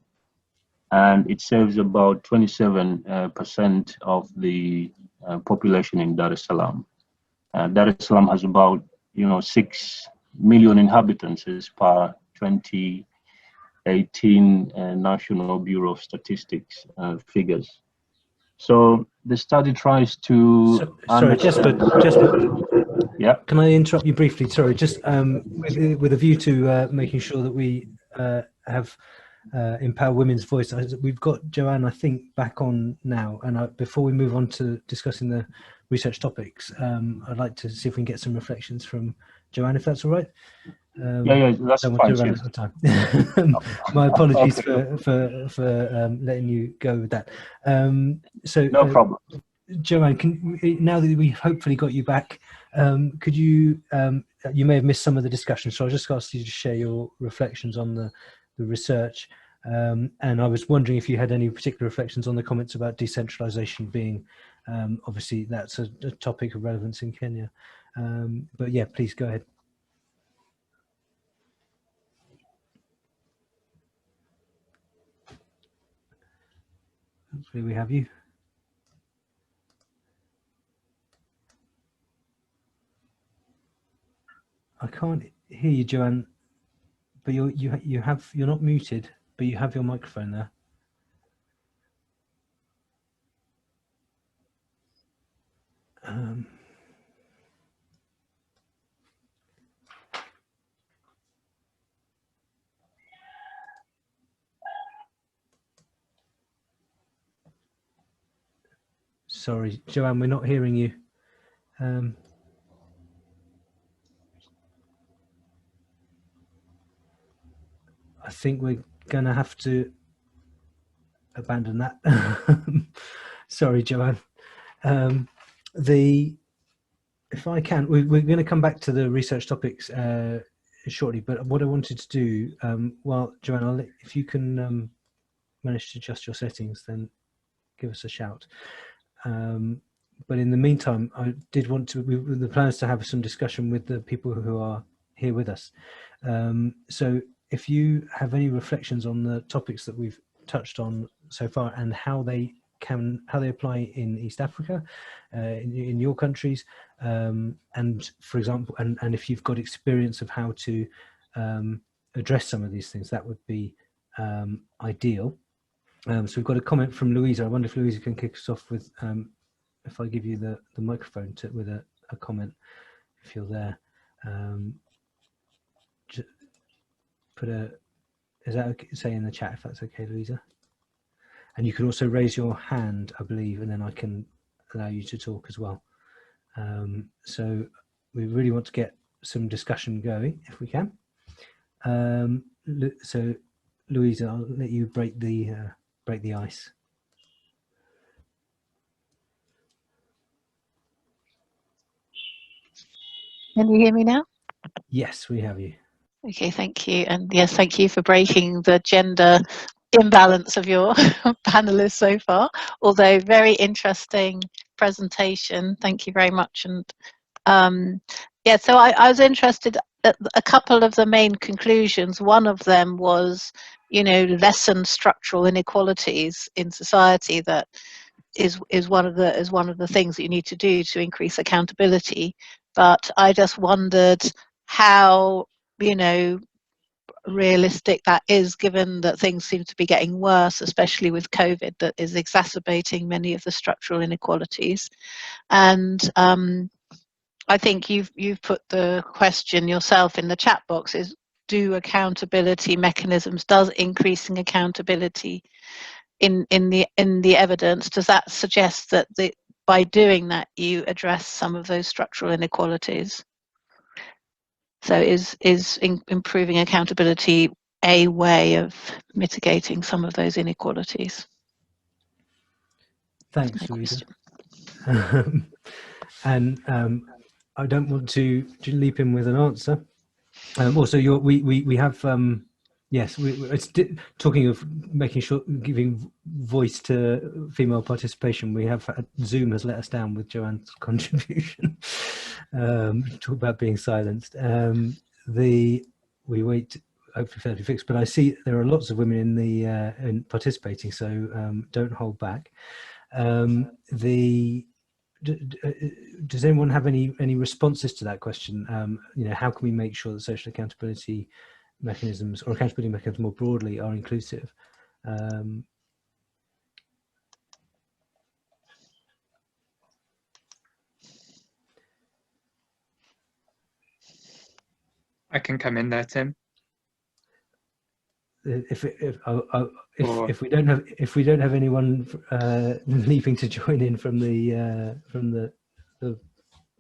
and it serves about 27% of the population in Dar es Salaam. Dar es Salaam has about 6 million inhabitants as per 2018 National Bureau of Statistics figures. So the study tries to sorry, Jesper, yeah. Can I interrupt you briefly? Sorry, just with a view to making sure that we have empower women's voice. We've got Joanne, I think, back on now, and before we move on to discussing the research topics, I'd like to see if we can get some reflections from Joanne, if that's all right. Yeah, that's don't want fine. to run Yes. out of time. My apologies Okay. for letting you go with that. So No problem. Joanne, now that we've hopefully got you back, could you, you may have missed some of the discussion, so I'll just ask you to share your reflections on the research. And I was wondering if you had any particular reflections on the comments about decentralization being, obviously that's a topic of relevance in Kenya. But yeah, please go ahead. Hopefully we have you. I can't hear you, Joanne, but you're not muted, but you have your microphone there. Sorry, Joanne, we're not hearing you. I think we're going to have to abandon that. Sorry, Joanne. If I can, we're going to come back to the research topics shortly, but what I wanted to do, well, Joanne, if you can manage to adjust your settings, then give us a shout. But in the meantime, I did want to, the plan is to have some discussion with the people who are here with us. So if you have any reflections on the topics that we've touched on so far and how they apply in East Africa, in your countries, and for example, and if you've got experience of how to address some of these things, that would be ideal. So we've got a comment from Louisa. I wonder if Louisa can kick us off with, if I give you the microphone with a comment, if you're there. Is that okay? Say in the chat if that's okay, Louisa. And you can also raise your hand, I believe, and then I can allow you to talk as well. So we really want to get some discussion going if we can. So Louisa, I'll let you break the ice. Can you hear me now? Yes, we have you. Okay, thank you. And yes, thank you for breaking the gender imbalance of your panelists so far. Although very interesting presentation. Thank you very much. And yeah, so I was interested at a couple of the main conclusions. One of them was, lessen structural inequalities in society. That is one of the things that you need to do to increase accountability. But I just wondered how, realistic that is, given that things seem to be getting worse, especially with COVID, that is exacerbating many of the structural inequalities. And I think you've put the question yourself in the chat box: is do accountability mechanisms, does increasing accountability in the evidence, does that suggest that by doing that you address some of those structural inequalities? So is improving accountability a way of mitigating some of those inequalities? Thanks, Louisa. And I don't want to leap in with an answer. Also, we have yes, it's talking of making sure giving voice to female participation. We have Zoom has let us down with Joanne's contribution. Talk about being silenced. We wait hopefully fairly fixed, but I see there are lots of women in the in participating, so don't hold back. Does anyone have any responses to that question? How can we make sure that social accountability mechanisms, or accountability mechanisms more broadly, are inclusive? I can come in there, Tim. If we don't have anyone leaving to join in from the the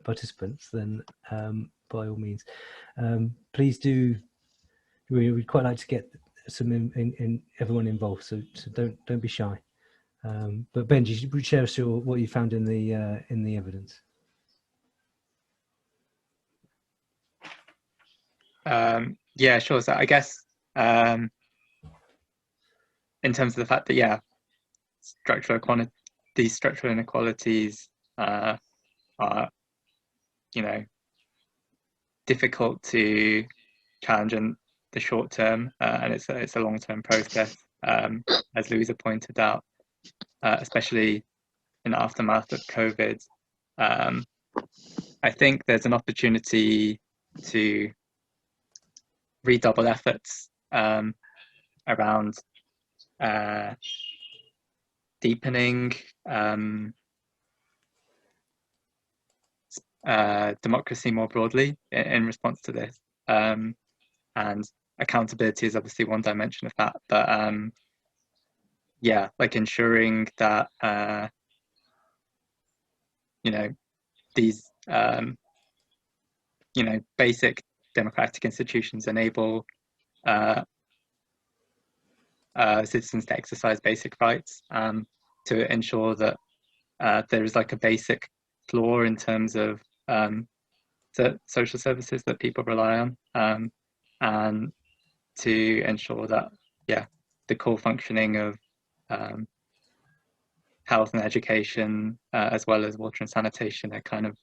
participants, then by all means, please do. We'd quite like to get some in everyone involved, so don't be shy. But Benji, share us what you found in the evidence. Yeah, sure. So I guess in terms of the fact that these structural inequalities are, difficult to challenge in the short term, and it's a long-term process, as Louisa pointed out, especially in the aftermath of COVID. I think there's an opportunity to redouble efforts around deepening democracy more broadly in response to this, and accountability is obviously one dimension of that, but like ensuring that these basic democratic institutions enable citizens to exercise basic rights, to ensure that there is like a basic floor in terms of the social services that people rely on, and to ensure that the core functioning of health and education, as well as water and sanitation, are kind of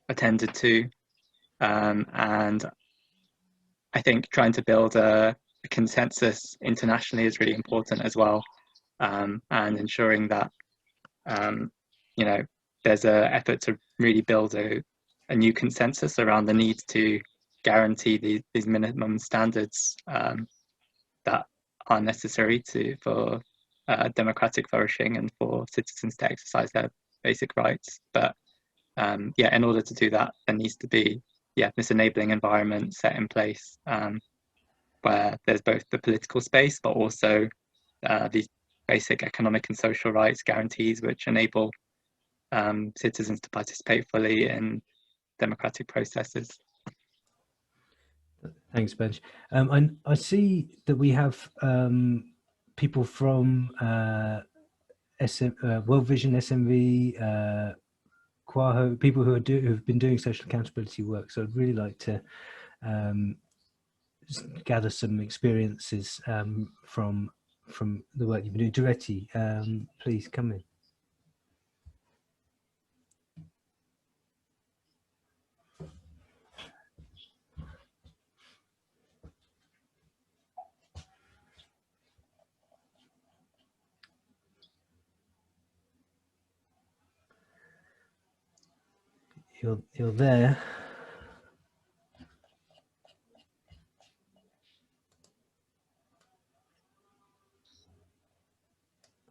attended to, and I think trying to build a consensus internationally is really important as well, and ensuring that there's an effort to really build a new consensus around the need to guarantee these minimum standards that are necessary for democratic flourishing and for citizens to exercise their basic rights. But in order to do that, there needs to be this enabling environment set in place, where there's both the political space, but also these basic economic and social rights guarantees which enable citizens to participate fully in democratic processes. Thanks, Benj. I see that we have people from World Vision, SMV, Quaho, people who've been doing social accountability work. So I'd really like to gather some experiences from the work you've been doing. Duretti, please come in. You're there.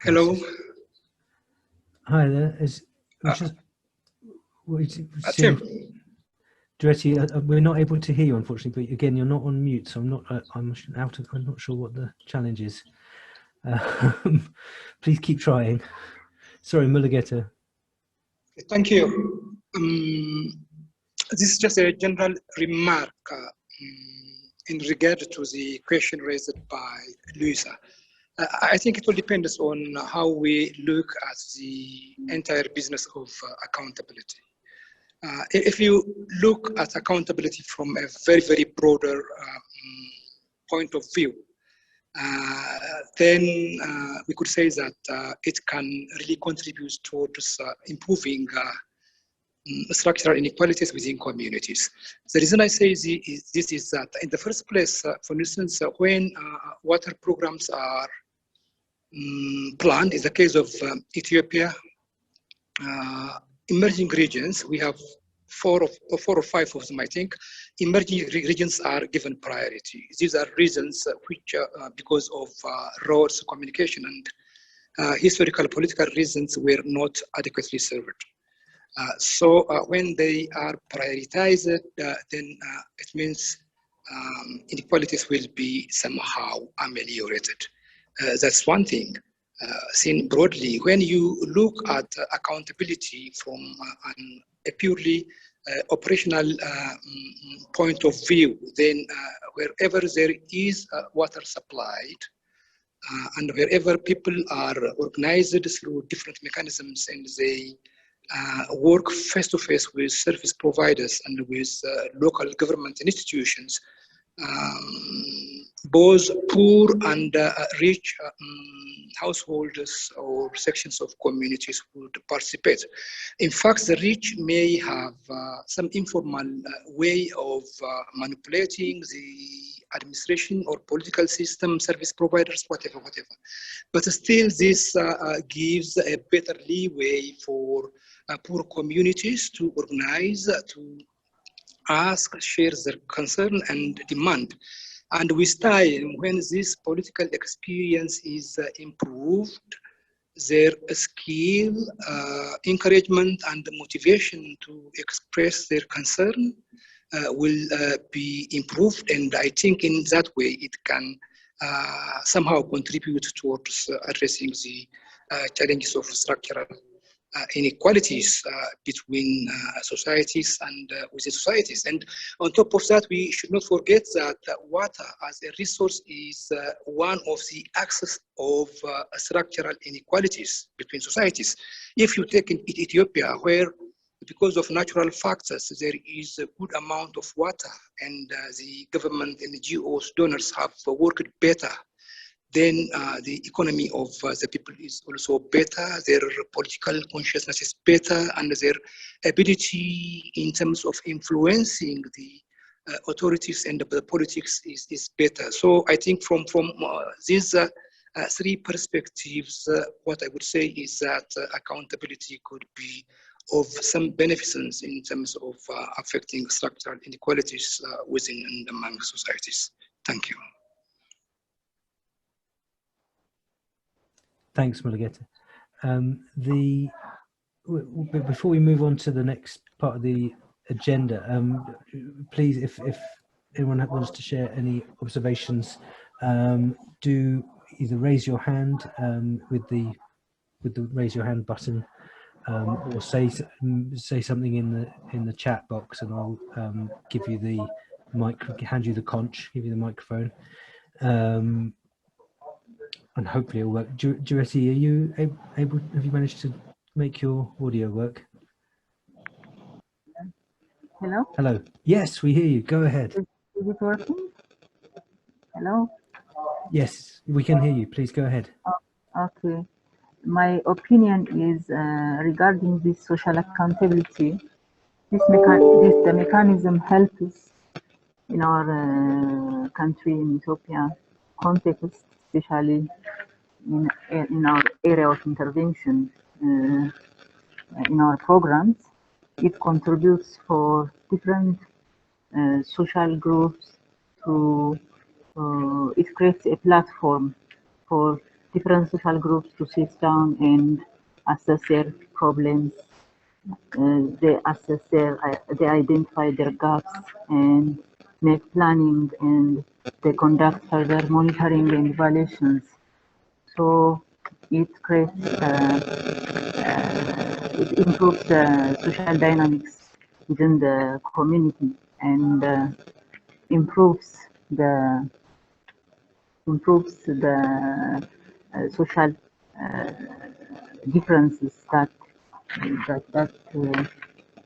Hello. Hi there. Duretti, we're not able to hear you, unfortunately. But again, you're not on mute, so I'm not sure what the challenge is. Please keep trying. Sorry, Mulugeta. Thank you. This is just a general remark in regard to the question raised by Louisa. I think it will depend on how we look at the entire business of accountability. If you look at accountability from a very, very broader point of view, then we could say that it can really contribute towards improving structural inequalities within communities. The reason I say this is that in the first place, for instance, when water programs are planned, in the case of Ethiopia, emerging regions, we have four or five of them, I think. Emerging regions are given priority. These are regions which, because of roads, communication, and historical political reasons, were not adequately served. So when they are prioritized, then it means inequalities will be somehow ameliorated. That's one thing. seen broadly. When you look at accountability from a purely operational point of view, then wherever there is water supplied, and wherever people are organized through different mechanisms and they work face-to-face with service providers and with local government institutions, both poor and rich households or sections of communities would participate. In fact, the rich may have some informal way of manipulating the administration or political system, service providers, whatever. But still, this gives a better leeway for poor communities to organize, to ask, share their concern and demand. And with time, when this political experience is improved, their skill, encouragement, and motivation to express their concern will be improved. And I think in that way, it can somehow contribute towards addressing the challenges of structural inequalities between societies and within societies. And on top of that, we should not forget that water as a resource is one of the axes of structural inequalities between societies. If you take in Ethiopia, where because of natural factors, there is a good amount of water and the government and NGOs, donors have worked better, then the economy of the people is also better, their political consciousness is better, and their ability in terms of influencing the authorities and the politics is better. So I think from these three perspectives, what I would say is that accountability could be of some beneficence in terms of affecting structural inequalities within and among societies. Thank you. Thanks, Mulugeta. Before we move on to the next part of the agenda, please, if anyone wants to share any observations, do either raise your hand with the raise your hand button, or say something in the chat box, and I'll give you the mic, hand you the conch, give you the microphone. And hopefully it'll work. Duretti, are you able? Have you managed to make your audio work? Hello? Hello. Yes, we hear you. Go ahead. Is it working? Hello? Yes, we can hear you. Please go ahead. Okay. My opinion is regarding this social accountability. The mechanism helps us in our country, in Ethiopia context, especially in our area of intervention, in our programs. It contributes for different social groups to, it creates a platform for different social groups to sit down and assess their problems. They identify their gaps and make planning, and they conduct further monitoring and evaluations. So it creates, it improves the social dynamics within the community and improves the social differences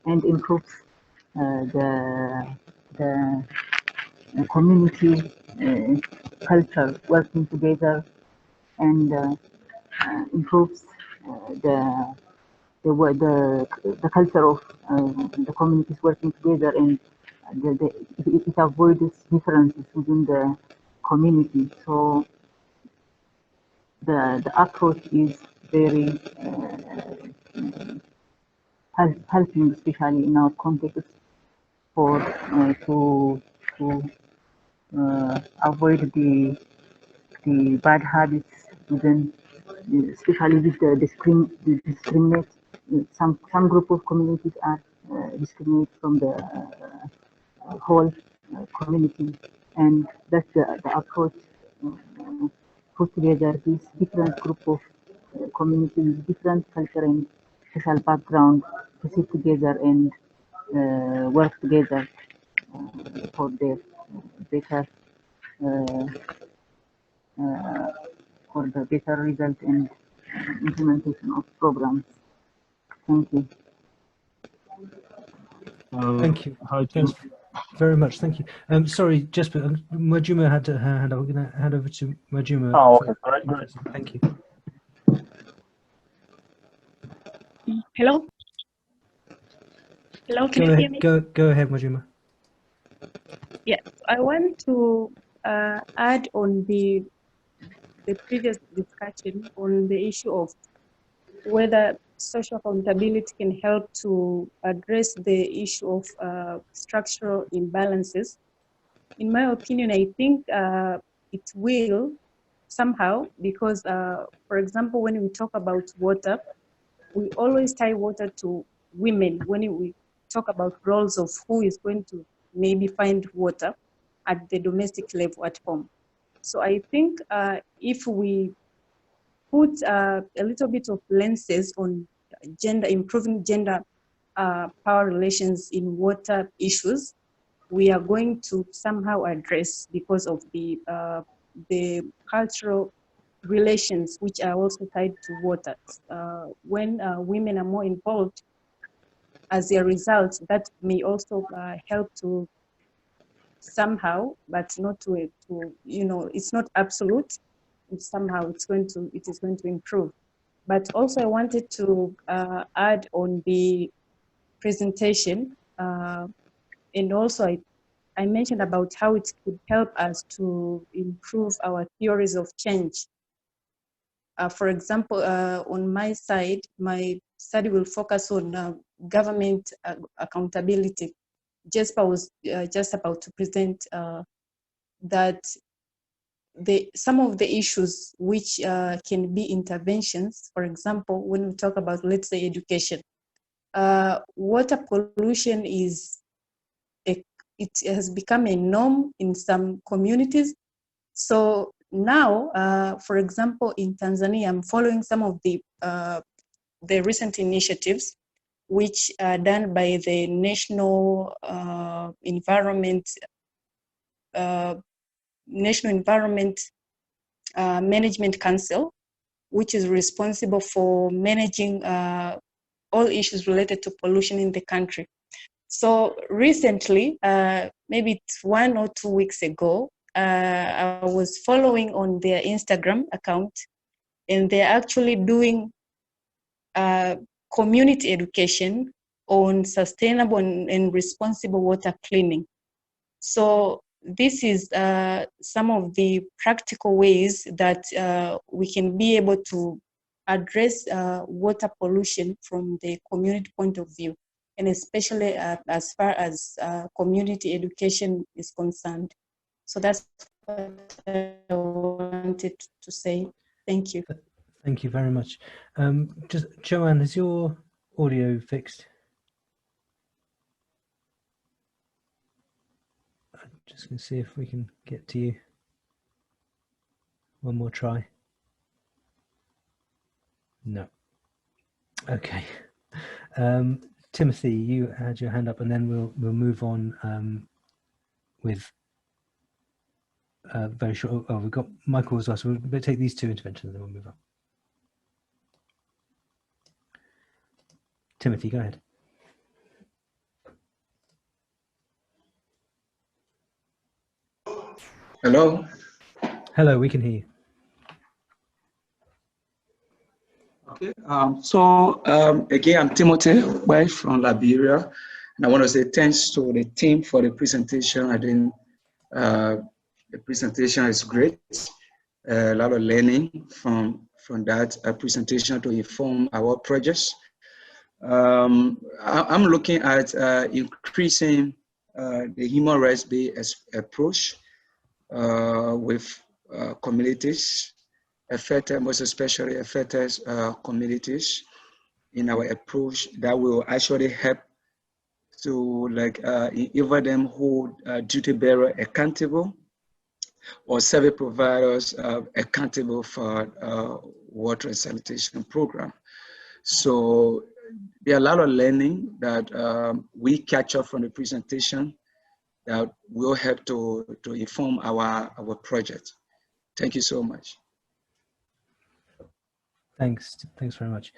and improves the community culture, working together, and improves the culture of the communities working together, and it avoids differences within the community. So the approach is very helping, especially in our context, for to avoid the bad habits within, especially with the discriminate. Some group of communities are discriminated from the whole community, and that's the approach. Put together this different group of communities with different culture and social background to sit together and work together for the better for the better result and implementation of programs. Thank you. Thank you. Thanks very much. Thank you. Sorry, Jesper, Majuma had her hand up. We're going to hand over to Majuma. Oh, okay. Great. Thank you. Hello? Hello, can you hear me? Go ahead, Majuma. Yes, I want to add on the previous discussion on the issue of whether social accountability can help to address the issue of structural imbalances. In my opinion, I think it will somehow, because, for example, when we talk about water, we always tie water to women when we talk about roles of who is going to maybe find water at the domestic level at home. So I think if we put a little bit of lenses on gender, improving gender power relations in water issues, we are going to somehow address, because of the cultural relations which are also tied to water. When women are more involved, as a result, that may also help to somehow, but not to it's not absolute. Somehow it is going to improve. But also I wanted to add on the presentation, and also I mentioned about how it could help us to improve our theories of change. For example, on my side, my study will focus on government accountability. Jesper was just about to present that some of the issues which can be interventions. For example, when we talk about, let's say, education, water pollution it has become a norm in some communities. So now, for example, in Tanzania, I'm following some of the recent initiatives which are done by the National Environment Management Council, which is responsible for managing all issues related to pollution in the country. So recently, maybe it's 1 or 2 weeks ago, I was following on their Instagram account, and they're actually doing community education on sustainable and responsible water cleaning. So this is some of the practical ways that we can be able to address water pollution from the community point of view, and especially as far as community education is concerned. So that's what I wanted to say. Thank you. Thank you very much. Just Joanne, is your audio fixed? I'm just going to see if we can get to you. One more try. No. Okay. Timothy, you had your hand up, and then we'll move on with very short. Oh, we've got Michael as well, so we'll take these two interventions and then we'll move on. Timothy, go ahead. Hello. Hello, we can hear you. Okay. Again, I'm Timothy White from Liberia, and I want to say thanks to the team for the presentation. I think the presentation is great. A lot of learning from that presentation to inform our projects. I'm looking at increasing the human rights-based approach with communities affected, most especially affected communities in our approach that will actually help to even them hold duty bearer accountable or service providers accountable for water and sanitation program. So there are a lot of learning that we catch up from the presentation that will help to inform our project. Thank you so much. Thanks very much.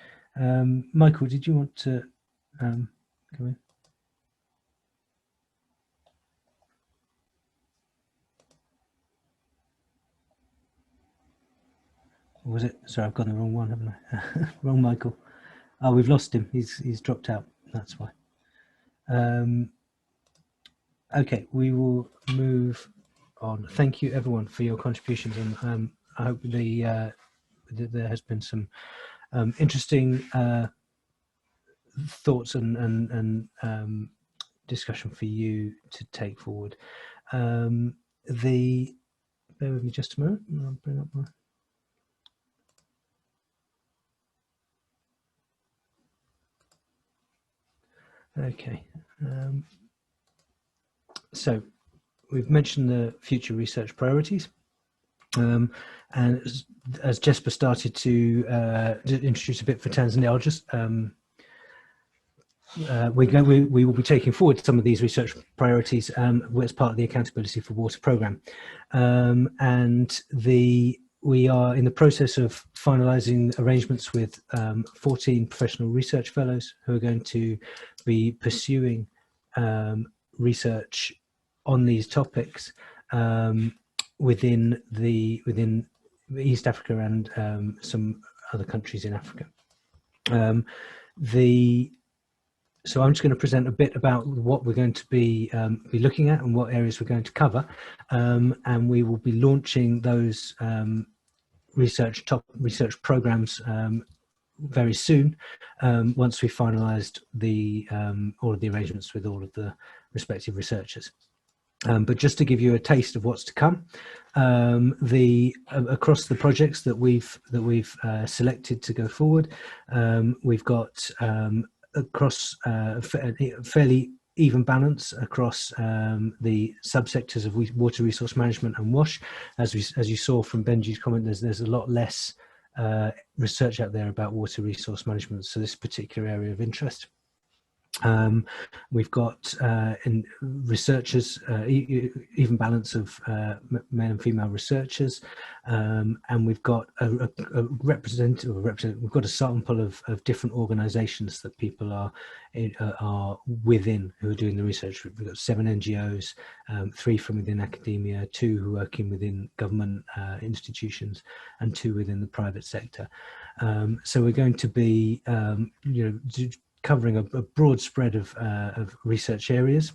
Michael, did you want to come in? Or was it? Sorry, I've got the wrong one, haven't I? Wrong Michael. Oh, we've lost him. He's dropped out. That's why. Okay, we will move on. Thank you, everyone, for your contributions, and I hope there has been some interesting thoughts and discussion for you to take forward. Bear with me just a moment. I'll bring up my. Okay. So we've mentioned the future research priorities, and as Jesper started to introduce a bit for Tanzania, I'll just we will be taking forward some of these research priorities as part of the Accountability for Water programme, and we are in the process of finalising arrangements with 14 professional research fellows who are going to be pursuing research on these topics within East Africa and some other countries in Africa. So I'm just going to present a bit about what we're going to be looking at and what areas we're going to cover, and we will be launching those research programs very soon, once we finalised all of the arrangements with all of the respective researchers. But just to give you a taste of what's to come, across the projects that we've selected to go forward, we've got across a fairly even balance across the subsectors of water resource management and WASH. As you saw from Benji's comment, there's a lot less research out there about water resource management, so this particular area of interest. We've got in researchers, even balance of male and female researchers, and we've got we've got a sample of different organisations that people are within who are doing the research. We've got 7 NGOs, 3 from within academia, 2 who are working within government institutions, and 2 within the private sector. So we're going to be, covering a broad spread of research areas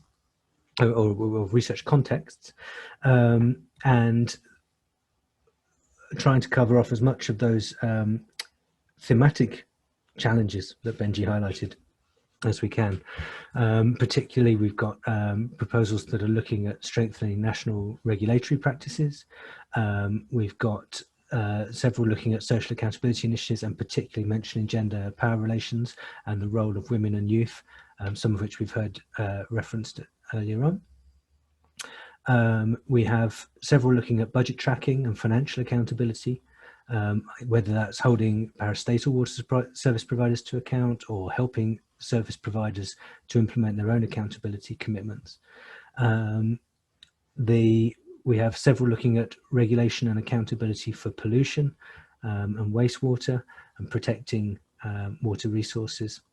or research contexts, and trying to cover off as much of those thematic challenges that Benji highlighted as we can. Particularly, we've got proposals that are looking at strengthening national regulatory practices. We've got several looking at social accountability initiatives, and particularly mentioning gender power relations and the role of women and youth, some of which we've heard referenced earlier on. We have several looking at budget tracking and financial accountability, whether that's holding parastatal water service providers to account or helping service providers to implement their own accountability commitments. We have several looking at regulation and accountability for pollution and wastewater and protecting water resources.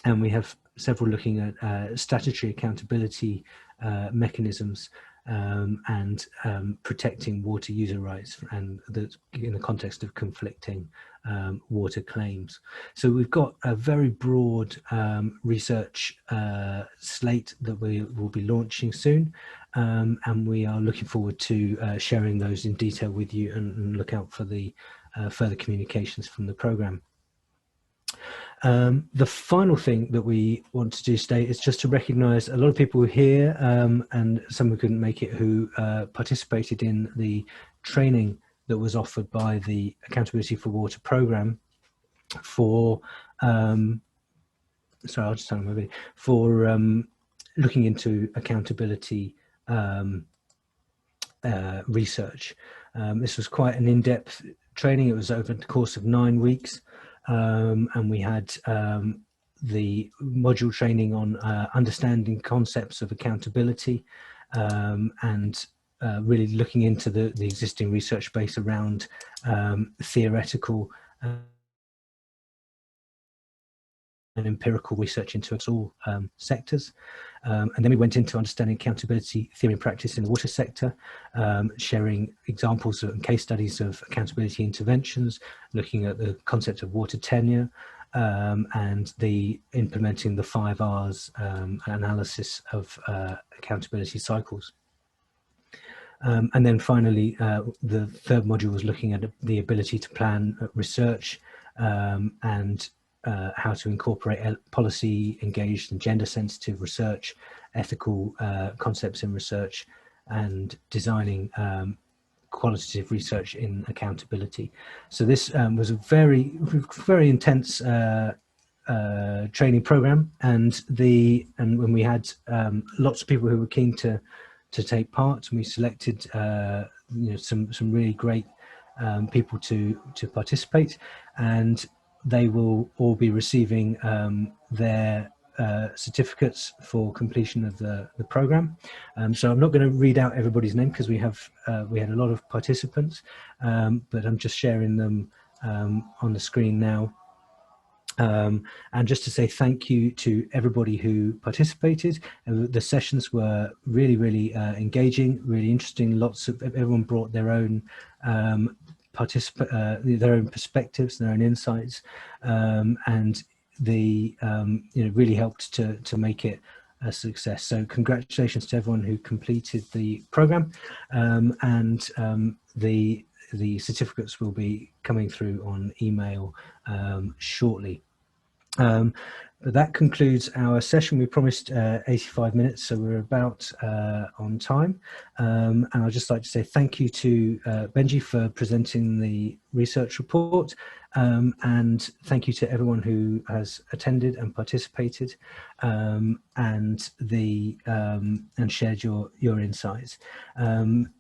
And we have several looking at statutory accountability mechanisms and protecting water user rights, and in the context of conflicting water claims. So we've got a very broad research slate that we will be launching soon, and we are looking forward to sharing those in detail with you, and look out for the further communications from the programme. The final thing that we want to do today is just to recognise a lot of people here, and some who couldn't make it, who participated in the training that was offered by the Accountability for Water programme for sorry, I'll just tell them maybe for looking into accountability research. This was quite an in-depth training. It was over the course of 9 weeks, and we had the module training on understanding concepts of accountability, and really looking into the existing research base around theoretical and empirical research into all sectors. And then we went into understanding accountability theory and practice in the water sector, sharing examples and case studies of accountability interventions, looking at the concept of water tenure, and the implementing the 5 R's analysis of accountability cycles. And then finally, the third module was looking at the ability to plan research, and how to incorporate policy engaged and gender sensitive research, ethical concepts in research, and designing qualitative research in accountability. So this was a very intense training program, and when we had lots of people who were keen to take part, and we selected some really great people to participate, and they will all be receiving their certificates for completion of the program. So I'm not going to read out everybody's name because we had a lot of participants, but I'm just sharing them on the screen now. And just to say thank you to everybody who participated. The sessions were really engaging, really interesting. Everyone brought their own their own perspectives, their own insights, and really helped to make it a success. So congratulations to everyone who completed the program, and the certificates will be coming through on email shortly. But that concludes our session. We promised 85 minutes, so we're about on time. And I'd just like to say thank you to Benji for presenting the research report, and thank you to everyone who has attended and participated, and shared your insights.